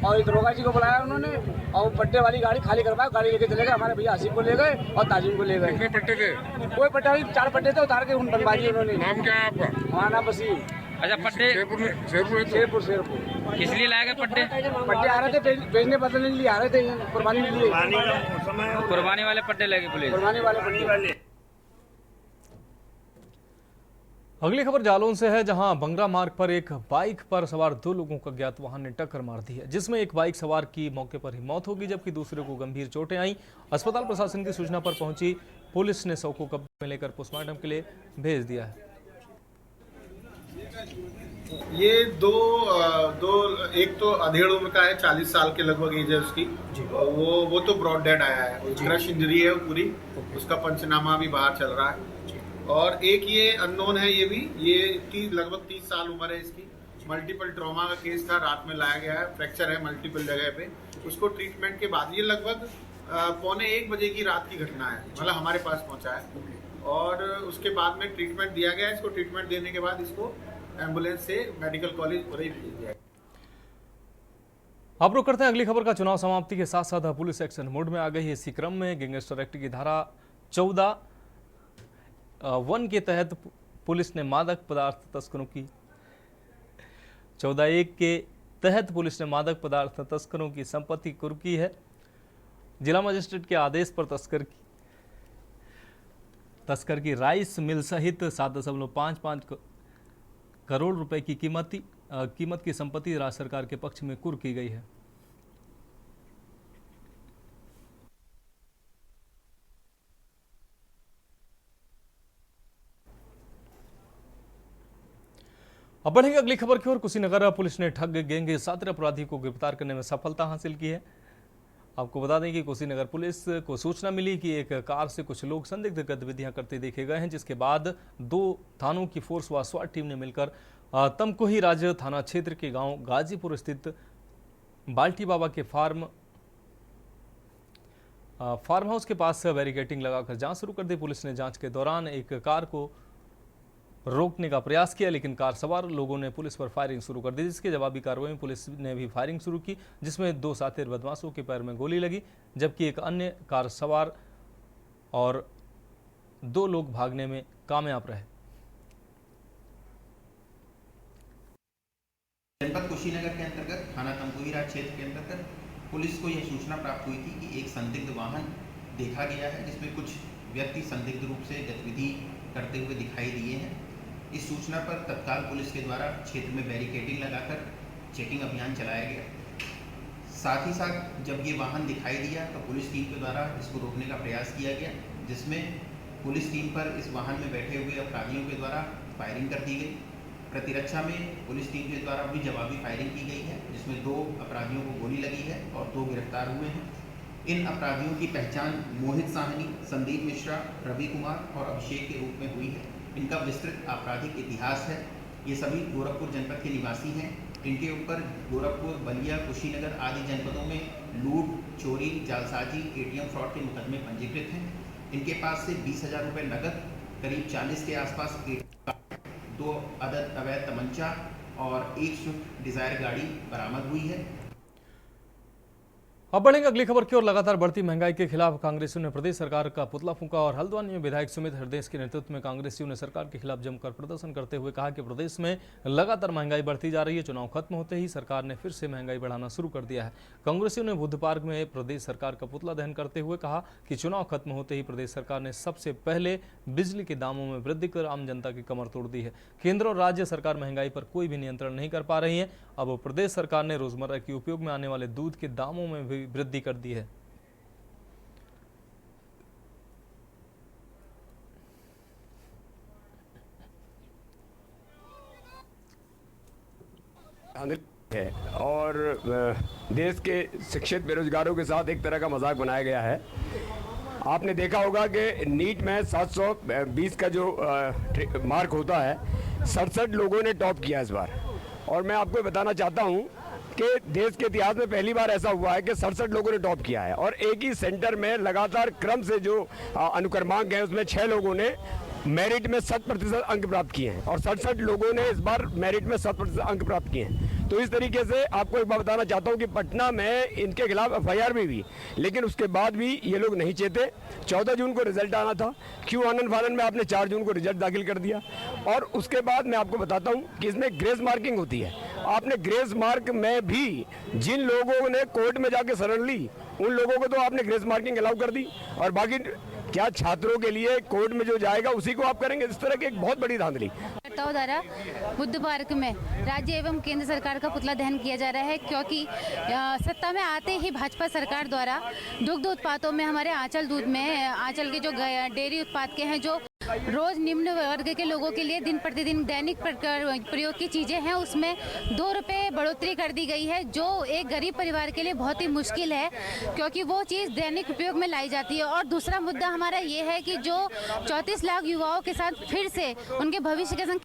और दरोगा जी को बुलाया उन्होंने और पट्टे वाली गाड़ी खाली करवाया। गाड़ी लेके चले गए। हमारे भैया हसीब को ले गए और ताजिम को ले गए। कितने पट्टे थे? कोई पट्टा नहीं, 4 पट्टे थे, उतार के उन बनवाई उन्होंने। नाम क्या है आपका? हमारा नाम वसीम। अच्छा, पट्टे शेरपुर किस लिए लाए गए पट्टे? पट्टे आ रहे थे बेचने बदलने के लिए आ रहे थे, कुर्बानी के लिए। कुर्बानी वाले पट्टे लगे पुलिस? कुर्बानी वाले पट्टे। अगली खबर जालौन से है, जहां बंगरा मार्ग पर एक बाइक पर सवार 2 लोगों को अज्ञात वाहन ने टक्कर मार दी है, जिसमें एक बाइक सवार की मौके पर ही मौत होगी जबकि दूसरे को गंभीर चोटें आईं। अस्पताल प्रशासन की सूचना पर पहुंची पुलिस ने शव को कब्जे में लेकर पोस्टमार्टम के लिए भेज दिया है। ये एक तो अधेड़ उम्र का है, 40 साल के लगभग एज है उसकी। वो तो ब्रॉड डेड आया है, क्रश इंजरी है पूरी, उसका पंचनामा भी बाहर चल रहा है। और एक ये अननोन है, ये लगभग 30 साल उम्र है इसकी। मल्टीपल ट्रॉमा का केस था, रात में लाया गया है, फ्रैक्चर है मल्टीपल जगह पे। उसको ट्रीटमेंट के बाद, ये लगभग 1:45 बजे की रात की घटना है, मतलब हमारे पास पहुंचा है और उसके बाद में ट्रीटमेंट दिया गया। इसको ट्रीटमेंट देने के बाद इसको एम्बुलेंस से मेडिकल कॉलेज और भेज दिया। अब रुक करते हैं अगली खबर का। चुनाव समाप्ति के साथ साथ पुलिस एक्शन मोड में आ गई है। इसी क्रम में गैंगस्टर एक्ट की धारा 14(1) के तहत पुलिस ने मादक पदार्थ तस्करों की 14(1) के तहत पुलिस ने मादक पदार्थ तस्करों की संपत्ति कुर्की है। जिला मजिस्ट्रेट के आदेश पर तस्कर की राइस मिल सहित 7.55 करोड़ रुपए की कीमत की संपत्ति राज्य सरकार के पक्ष में कुर्क की गई है। अब बढ़ेंगे अगली खबर की ओर। कुशीनगर पुलिस ने ठग गैंग के 17 अपराधी को गिरफ्तार करने में सफलता हासिल की है। आपको बता दें कि कुशीनगर पुलिस को सूचना मिली कि एक कार से कुछ लोग संदिग्ध गतिविधियां करते देखे गए हैं, जिसके बाद 2 थानों की फोर्स व स्वाट टीम ने मिलकर तमकोही राज्य थाना क्षेत्र के गांव गाजीपुर स्थित बाल्टी बाबा के फार्म हाउस के पास बैरिकेडिंग लगाकर जांच शुरू कर दी। पुलिस ने जांच के दौरान एक कार को रोकने का प्रयास किया, लेकिन कार सवार लोगों ने पुलिस पर फायरिंग शुरू कर दी, जिसके जवाबी कार्रवाई में पुलिस ने भी फायरिंग शुरू की, जिसमें 2 शातिर बदमाशों के पैर में गोली लगी, जबकि एक अन्य कार सवार और 2 लोग भागने में कामयाब रहे। जनपद कुशीनगर के अंतर्गत थाना तमकोही राज क्षेत्र के अंतर्गत पुलिस को यह सूचना प्राप्त हुई थी कि एक संदिग्ध वाहन देखा गया है, जिसमें कुछ व्यक्ति संदिग्ध रूप से गतिविधि करते हुए दिखाई दिए हैं। इस सूचना पर तत्काल पुलिस के द्वारा क्षेत्र में बैरिकेडिंग लगाकर चेकिंग अभियान चलाया गया। साथ ही साथ जब ये वाहन दिखाई दिया तो पुलिस टीम के द्वारा इसको रोकने का प्रयास किया गया, जिसमें पुलिस टीम पर इस वाहन में बैठे हुए अपराधियों के द्वारा फायरिंग कर दी गई। प्रतिरक्षा में पुलिस टीम के द्वारा भी जवाबी फायरिंग की गई है, जिसमें 2 अपराधियों को गोली लगी है और 2 गिरफ्तार हुए हैं। इन अपराधियों की पहचान मोहित साहनी, संदीप मिश्रा, रवि कुमार और अभिषेक के रूप में हुई है। इनका विस्तृत आपराधिक इतिहास है। ये सभी गोरखपुर जनपद के निवासी हैं। इनके ऊपर गोरखपुर, बलिया, कुशीनगर आदि जनपदों में लूट, चोरी, जालसाजी, ATM फ्रॉड के मुकदमे पंजीकृत हैं। इनके पास से 20,000 रुपये नकद, करीब 40 के आसपास 2 अदद अवैध तमंचा और 1 स्विफ्ट डिजायर गाड़ी बरामद हुई है। अब बढ़ेंगे अगली खबर की ओर। लगातार बढ़ती महंगाई के खिलाफ कांग्रेसियों ने प्रदेश सरकार का पुतला फूंका और हल्द्वानी में विधायक सुमित हरदेस के नेतृत्व में कांग्रेसियों ने सरकार के खिलाफ जमकर प्रदर्शन करते हुए कहा कि प्रदेश में लगातार महंगाई बढ़ती जा रही है। चुनाव खत्म होते ही सरकार ने फिर से महंगाई बढ़ाना शुरू कर दिया है। कांग्रेसियों ने बुद्ध पार्क में प्रदेश सरकार का पुतला दहन करते हुए कहा कि चुनाव खत्म होते ही प्रदेश सरकार ने सबसे पहले बिजली के दामों में वृद्धि कर आम जनता की कमर तोड़ दी है। केंद्र और राज्य सरकार महंगाई पर कोई भी नियंत्रण नहीं कर पा रही है। अब प्रदेश सरकार ने रोजमर्रा के उपयोग में आने वाले दूध के दामों में भी वृद्धि कर दी है। है और देश के शिक्षित बेरोजगारों के साथ एक तरह का मजाक बनाया गया है। आपने देखा होगा कि नीट में 720 का जो मार्क होता है 67 लोगों ने टॉप किया इस बार। और मैं आपको बताना चाहता हूं कि देश के इतिहास में पहली बार ऐसा हुआ है कि 67 लोगों ने टॉप किया है और एक ही सेंटर में लगातार क्रम से जो अनुक्रमांक है उसमें 6 लोगों ने मेरिट में 100% अंक प्राप्त किए हैं और 67 लोगों ने इस बार मेरिट में 100% अंक प्राप्त किए हैं। तो इस तरीके से आपको एक बात बताना चाहता हूं कि पटना में इनके खिलाफ FIR भी हुई, लेकिन उसके बाद भी ये लोग नहीं चेते। 14 जून को रिजल्ट आना था, क्यों आनंद फानन में आपने 4 जून को रिजल्ट दाखिल कर दिया। और उसके बाद मैं आपको बताता हूं कि इसमें ग्रेस मार्किंग होती है। आपने ग्रेस मार्क में भी जिन लोगों ने कोर्ट में जाके शरण ली उन लोगों को तो आपने ग्रेस मार्किंग अलाउ कर दी और बाकी क्या छात्रों के लिए कोर्ट में जो जाएगा उसी को आप करेंगे। इस तरह की एक बहुत बड़ी धांधली द्वारा बुद्ध पार्क में राज्य एवं केंद्र सरकार का पुतला दहन किया जा रहा है, क्योंकि सत्ता में आते ही भाजपा सरकार द्वारा दुग्ध उत्पादों में हमारे आंचल दूध में आंचल के जो डेयरी उत्पाद के हैं जो रोज निम्न वर्ग के लोगों के लिए दिन प्रतिदिन दैनिक प्रयोग की चीजें हैं उसमें 2 रुपये बढ़ोतरी कर दी गई है, जो एक गरीब परिवार के लिए बहुत ही मुश्किल है क्योंकि वो चीज़ दैनिक उपयोग में लाई जाती है। और दूसरा मुद्दा हमारा ये है कि जो 34 लाख युवाओं के साथ फिर से उनके भविष्य के संग।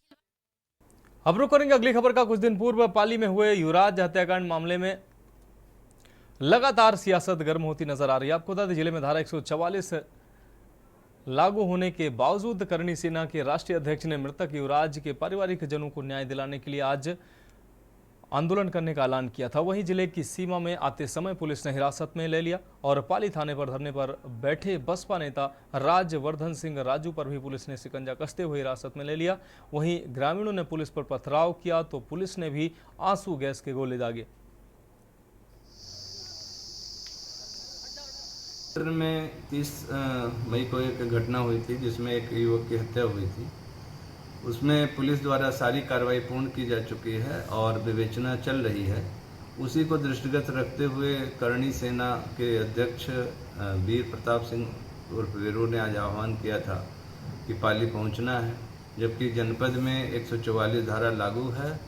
अब रुक करेंगे अगली खबर का। कुछ दिन पूर्व पाली में हुए युवराज हत्याकांड मामले में लगातार सियासत गर्म होती नजर आ रही है। आपको बता दें जिले में धारा 144 लागू होने के बावजूद करणी सेना के राष्ट्रीय अध्यक्ष ने मृतक युवराज के पारिवारिक जनों को न्याय दिलाने के लिए आज आंदोलन करने का ऐलान किया था। वहीं जिले की सीमा में आते समय पुलिस ने हिरासत में ले लिया और पाली थाने पर धरने पर बैठे बसपा नेता राजवर्धन सिंह राजू पर भी पुलिस ने शिकंजा कसते हुए हिरासत में ले लिया। वहीं ग्रामीणों ने पुलिस पर पथराव किया तो पुलिस ने भी आंसू गैस के गोले दागे। में 30 मई को एक घटना हुई थी जिसमें एक युवक की हत्या हुई थी। उसमें पुलिस द्वारा सारी कार्रवाई पूर्ण की जा चुकी है और विवेचना चल रही है। उसी को दृष्टिगत रखते हुए करणी सेना के अध्यक्ष वीर प्रताप सिंह उर्फ वीरू ने आज आह्वान किया था कि पाली पहुंचना है, जबकि जनपद में 144 धारा लागू है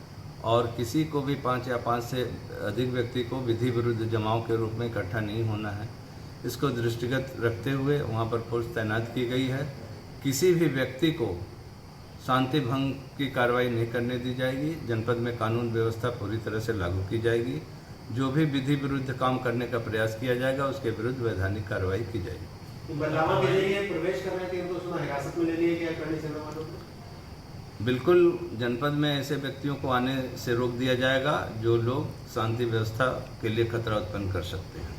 और किसी को भी 5 या 5 से अधिक व्यक्ति को विधि विरुद्ध जमाव के रूप में इकट्ठा नहीं होना है। इसको दृष्टिगत रखते हुए वहाँ पर फोर्स तैनात की गई है। किसी भी व्यक्ति को शांति भंग की कार्रवाई नहीं करने दी जाएगी। जनपद में कानून व्यवस्था पूरी तरह से लागू की जाएगी। जो भी विधि विरुद्ध काम करने का प्रयास किया जाएगा उसके विरुद्ध वैधानिक कार्रवाई की जाएगी। बदलाव के जरिए प्रवेश करने के लिए उसको हिरासत में ले लिया गया करणी सेना वालों को। बिल्कुल जनपद में ऐसे व्यक्तियों को आने से रोक दिया जाएगा जो लोग शांति व्यवस्था के लिए खतरा उत्पन्न कर सकते हैं।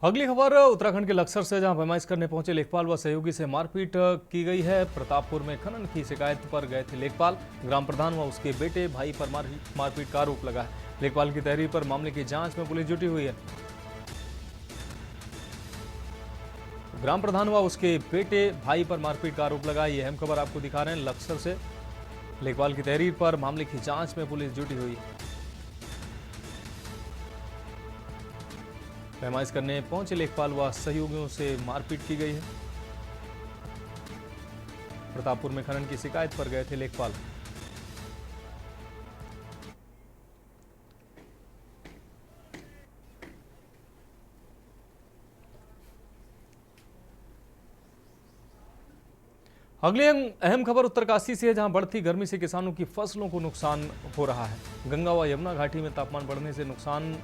अगली खबर उत्तराखंड के लक्सर से, जहां पैमाइश करने पहुंचे लेखपाल व सहयोगी से मारपीट की गई है। प्रतापपुर में खनन की शिकायत पर गए थे लेखपाल। ग्राम प्रधान व उसके बेटे भाई पर मारपीट का आरोप लगा है। लेखपाल की तहरीर पर मामले की जांच में पुलिस जुटी हुई है। ग्राम प्रधान व उसके बेटे भाई पर मारपीट का आरोप लगा। ये अहम खबर आपको दिखा रहे हैं लक्सर से। लेखपाल की तहरीर पर मामले की जांच में पुलिस जुटी हुई है। पैमाइश करने पहुंचे लेखपाल व सहयोगियों से मारपीट की गई है। प्रतापपुर में खनन की शिकायत पर गए थे लेखपाल। अगली अहम खबर उत्तरकाशी से है, जहां बढ़ती गर्मी से किसानों की फसलों को नुकसान हो रहा है। गंगा व यमुना घाटी में तापमान बढ़ने से नुकसान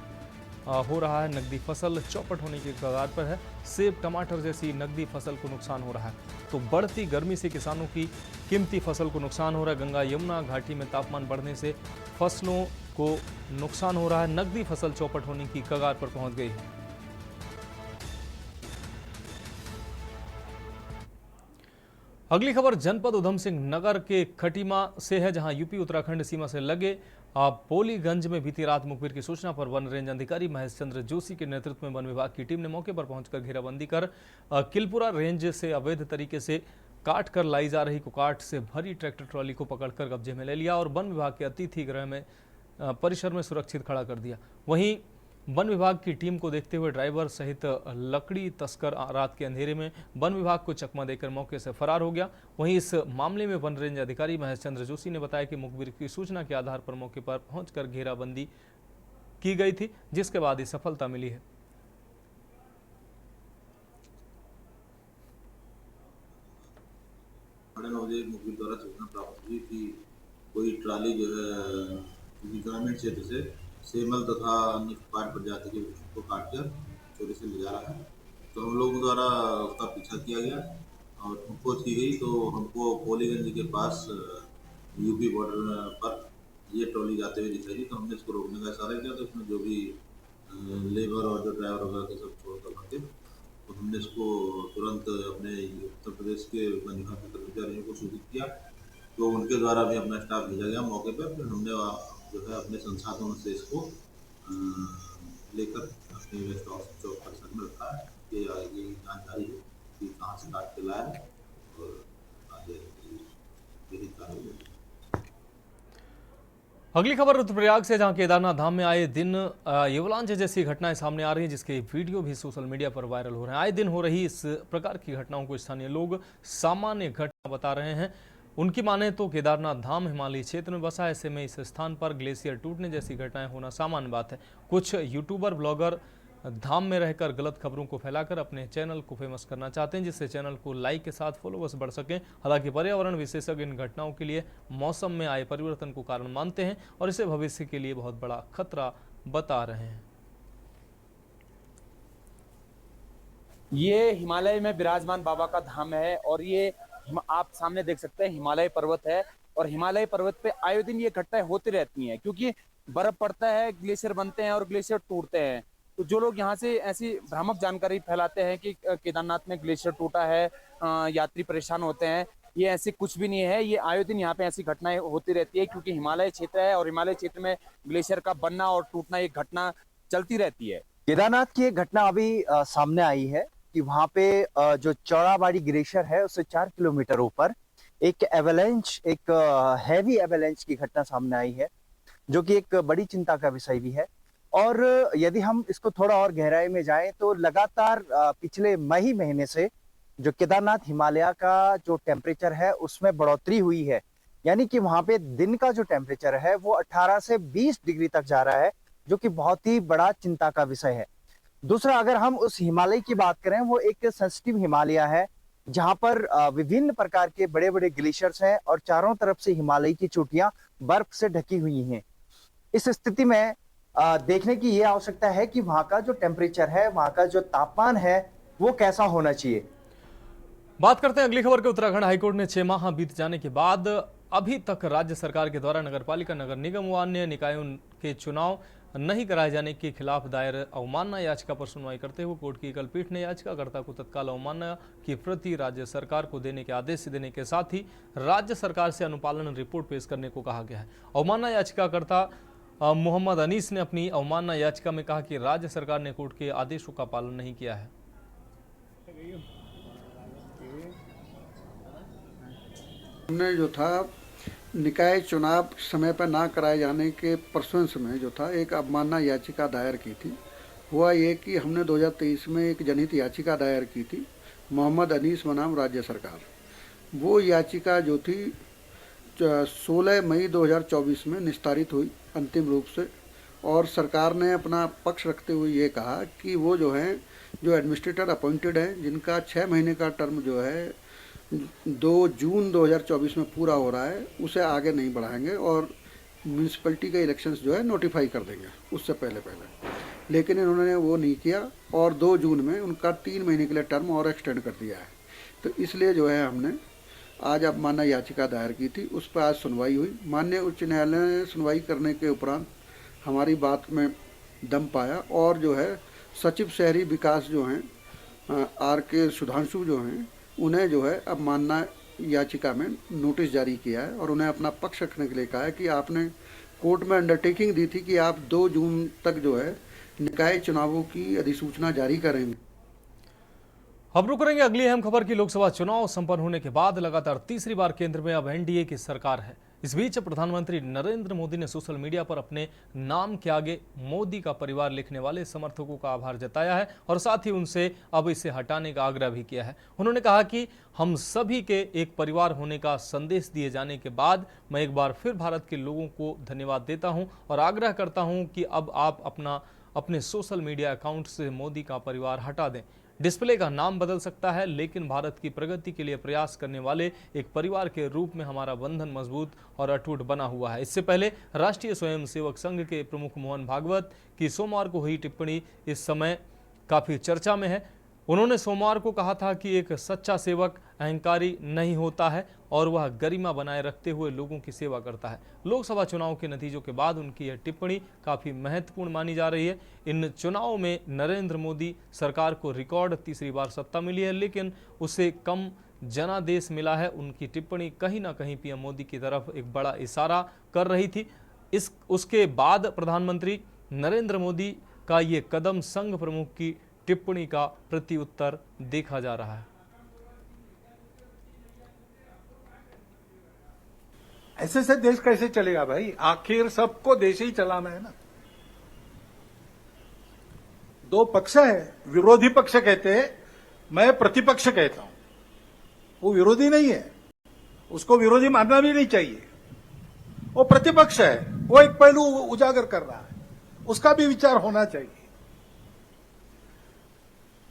हो रहा है। नकदी फसल चौपट होने की कगार पर है। सेब, टमाटर जैसी नकदी फसल को नुकसान हो रहा है। तो बढ़ती गर्मी से किसानों की कीमती फसल को नुकसान हो रहा है। गंगा यमुना घाटी में तापमान बढ़ने से फसलों को नुकसान हो रहा है। नकदी फसल चौपट होने की कगार पर पहुंच गई है। अगली खबर जनपद उधम सिंह नगर के खटीमा से है, जहां यूपी उत्तराखंड सीमा से लगे पोलीगंज में बीती रात मुखबिर की सूचना पर वन रेंज अधिकारी महेश चंद्र जोशी के नेतृत्व में वन विभाग की टीम ने मौके पर पहुंचकर घेराबंदी कर किलपुरा रेंज से अवैध तरीके से काट कर लाई जा रही कुकाट से भरी ट्रैक्टर ट्रॉली को पकड़कर कब्जे में ले लिया और वन विभाग के अतिथि गृह में परिसर में सुरक्षित खड़ा कर दिया। वहीं वन विभाग की टीम को देखते हुए ड्राइवर सहित लकड़ी तस्कर रात के अंधेरे में वन विभाग को चकमा देकर मौके से फरार हो गया। वहीं इस मामले में वन रेंज अधिकारी महेश चंद्र जोशी ने बताया कि मुखबिर की सूचना के आधार पर मौके पर पहुंचकर घेराबंदी की गई थी, जिसके बाद ही सफलता मिली है। मुझे मुखबिर द्वारा सूचना प्राप्त हुई कि कोई ट्राली जो है ग्रामीण क्षेत्र से सेमल तथा अन्य कुकाट प्रजाति के वृक्षों को काटकर चोरी से ले जा रहा है। तो हम लोगों द्वारा उसका पीछा किया गया और खोज की गई, तो हमको पोलीगंज के पास यूपी बॉर्डर पर ये ट्रॉली जाते हुए दिखाई दी। तो हमने इसको रोकने का इशारा किया, तो उसमें जो भी लेबर और जो ड्राइवर वगैरह के सब छोड़कर भागे, तो हमने इसको तुरंत अपने उत्तर प्रदेश के वन विभाग के कर्मचारियों को सूचित किया, तो उनके द्वारा भी अपना स्टाफ भेजा गया मौके पर। फिर हमने जो है अपने संसाधनों से इसको लेकर अपने वेस्ट हाउस चौक परिसर में रखा है। ये आगे जानकारी है कि कहाँ से काट के लाया और आगे यही कार्रवाई। अगली खबर रुद्रप्रयाग से, जहां केदारनाथ धाम में आए दिन एवलांच जैसी घटनाएं सामने आ रही हैं, जिसके वीडियो भी सोशल मीडिया पर वायरल हो रहे हैं। आए दिन हो रही इस प्रकार की घटनाओं को स्थानीय लोग सामान्य घटना बता रहे हैं। उनकी माने तो केदारनाथ धाम हिमालयी क्षेत्र में बसा है, ऐसे में इस स्थान पर ग्लेशियर टूटने जैसी घटनाएं होना सामान्य बात है। कुछ यूट्यूबर ब्लॉगर धाम में रहकर गलत खबरों को फैलाकर अपने चैनल को फेमस करना चाहते हैं, जिससे चैनल को लाइक के साथ फॉलोअर्स बढ़ सकें। हालांकि पर्यावरण विशेषज्ञ इन घटनाओं के लिए मौसम में आए परिवर्तन को कारण मानते हैं और इसे भविष्य के लिए बहुत बड़ा खतरा बता रहे हैं। ये हिमालय में विराजमान बाबा का धाम है और ये आप सामने देख सकते हैं हिमालय पर्वत है और हिमालय पर्वत पे आए दिन ये घटनाएं होती रहती हैं, क्योंकि बर्फ पड़ता है, ग्लेशियर बनते हैं और ग्लेशियर टूटते हैं। तो जो लोग यहाँ से ऐसी भ्रामक जानकारी फैलाते हैं कि केदारनाथ में ग्लेशियर टूटा है, यात्री परेशान होते हैं, ये ऐसे कुछ भी नहीं है। ये आए दिन यहाँ पे ऐसी घटनाएं होती रहती है, क्योंकि हिमालय क्षेत्र है और हिमालय क्षेत्र में ग्लेशियर का बनना और टूटना एक घटना चलती रहती है। केदारनाथ की एक घटना अभी सामने आई है कि वहां पे जो चौड़ाबाड़ी ग्लेशियर है उससे 4 किलोमीटर ऊपर एक एवलांच, एक हैवी एवलांच की घटना सामने आई है, जो कि एक बड़ी चिंता का विषय भी है। और यदि हम इसको थोड़ा और गहराई में जाएं तो लगातार पिछले मई महीने से जो केदारनाथ हिमालय का जो टेम्परेचर है उसमें बढ़ोतरी हुई है, यानी कि वहां पे दिन का जो टेम्परेचर है वो 18 से 20 डिग्री तक जा रहा है, जो कि बहुत ही बड़ा चिंता का विषय है। दूसरा, अगर हम उस हिमालय की बात करें, वो एक सेंसिटिव हिमालय है जहां पर विभिन्न प्रकार के बड़े बड़े ग्लेशियर्स हैं और चारों तरफ से हिमालय की चोटियां बर्फ से ढकी हुई हैं। इस स्थिति में देखने की ये आवश्यकता है कि वहां का जो टेम्परेचर है, वहां का जो तापमान है, वो कैसा होना चाहिए। बात करते हैं अगली खबर के। उत्तराखंड हाईकोर्ट ने 6 माह बीत जाने के बाद अभी तक राज्य सरकार के द्वारा नगरपालिका, नगर निगम व अन्य निकायों के चुनाव नहीं कराए जाने के खिलाफ दायर अवमानना याचिका पर सुनवाई करते हुए कोर्ट की एकल पीठ ने याचिकाकर्ता को तत्काल अवमानना की प्रति राज्य सरकार को देने के आदेश देने के साथ ही राज्य सरकार से अनुपालन रिपोर्ट पेश करने को कहा गया है। अवमानना याचिकाकर्ता मोहम्मद अनीस ने अपनी अवमानना याचिका में कहा कि राज्य सरकार ने कोर्ट के आदेशों का पालन नहीं किया है। हमने जो था निकाय चुनाव समय पर ना कराए जाने के परसुएंस में जो था एक अवमानना याचिका दायर की थी। हुआ ये कि हमने 2023 में एक जनहित याचिका दायर की थी, मोहम्मद अनीस बनाम राज्य सरकार। वो याचिका जो थी 16 मई 2024 में निस्तारित हुई अंतिम रूप से, और सरकार ने अपना पक्ष रखते हुए ये कहा कि वो जो है, जो एडमिनिस्ट्रेटर अपॉइंटेड हैं, जिनका 6 महीने का टर्म जो है 2 जून 2024 में पूरा हो रहा है, उसे आगे नहीं बढ़ाएंगे और म्यूनसिपैलिटी के इलेक्शंस जो है नोटिफाई कर देंगे उससे पहले। लेकिन इन्होंने वो नहीं किया और 2 जून में उनका 3 महीने के लिए टर्म और एक्सटेंड कर दिया है। तो इसलिए जो है हमने आज अवमानना याचिका दायर की थी, उस पर आज सुनवाई हुई। माननीय उच्च न्यायालय ने सुनवाई करने के उपरांत हमारी बात में दम पाया और जो है सचिव शहरी विकास जो हैं RK सुधांशु जो हैं, उन्हें जो है अवमानना याचिका में नोटिस जारी किया है और उन्हें अपना पक्ष रखने के लिए कहा है कि आपने कोर्ट में अंडरटेकिंग दी थी कि आप 2 जून तक जो है निकाय चुनावों की अधिसूचना जारी करेंगे। अब रुक करेंगे अगली अहम खबर की। लोकसभा चुनाव संपन्न होने के बाद लगातार तीसरी बार केंद्र में अब एनडीए की सरकार है। इस बीच प्रधानमंत्री नरेंद्र मोदी ने सोशल मीडिया पर अपने नाम के आगे मोदी का परिवार लिखने वाले समर्थकों का आभार जताया है और साथ ही उनसे अब इसे हटाने का आग्रह भी किया है। उन्होंने कहा कि हम सभी के एक परिवार होने का संदेश दिए जाने के बाद मैं एक बार फिर भारत के लोगों को धन्यवाद देता हूं और आग्रह करता हूं कि अब आप अपने सोशल मीडिया अकाउंट से मोदी का परिवार हटा दें। डिस्प्ले का नाम बदल सकता है, लेकिन भारत की प्रगति के लिए प्रयास करने वाले एक परिवार के रूप में हमारा बंधन मजबूत और अटूट बना हुआ है। इससे पहले राष्ट्रीय स्वयंसेवक संघ के प्रमुख मोहन भागवत की सोमवार को हुई टिप्पणी इस समय काफी चर्चा में है। उन्होंने सोमवार को कहा था कि एक सच्चा सेवक अहंकारी नहीं होता है और वह गरिमा बनाए रखते हुए लोगों की सेवा करता है। लोकसभा चुनाव के नतीजों के बाद उनकी यह टिप्पणी काफी महत्वपूर्ण मानी जा रही है। इन चुनावों में नरेंद्र मोदी सरकार को रिकॉर्ड तीसरी बार सत्ता मिली है, लेकिन उसे कम जनादेश मिला है। उनकी टिप्पणी कहीं ना कहीं पीएम मोदी की तरफ एक बड़ा इशारा कर रही थी। उसके बाद प्रधानमंत्री नरेंद्र मोदी का ये कदम संघ प्रमुख की टिप्पणी का प्रत्युत्तर देखा जा रहा है। ऐसे से देश कैसे चलेगा भाई? आखिर सबको देश ही चलाना है ना। 2 पक्ष है, विरोधी पक्ष कहते हैं, मैं प्रतिपक्ष कहता हूं। वो विरोधी नहीं है, उसको विरोधी मानना भी नहीं चाहिए। वो प्रतिपक्ष है, वो एक पहलू उजागर कर रहा है, उसका भी विचार होना चाहिए।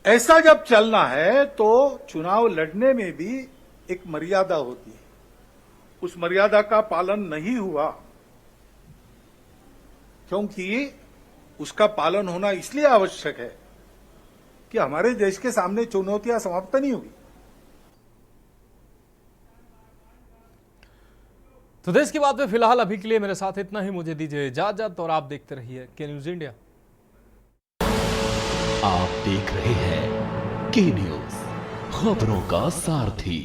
ऐसा जब चलना है तो चुनाव लड़ने में भी एक मर्यादा होती है। उस मर्यादा का पालन नहीं हुआ, क्योंकि उसका पालन होना इसलिए आवश्यक है कि हमारे देश के सामने चुनौतियां समाप्त नहीं हुई। तो देश की बात में फिलहाल अभी के लिए मेरे साथ इतना ही। मुझे दीजिए इजाजत और आप देखते रहिए के न्यूज इंडिया। आप देख रहे हैं के न्यूज, खबरों का सारथी।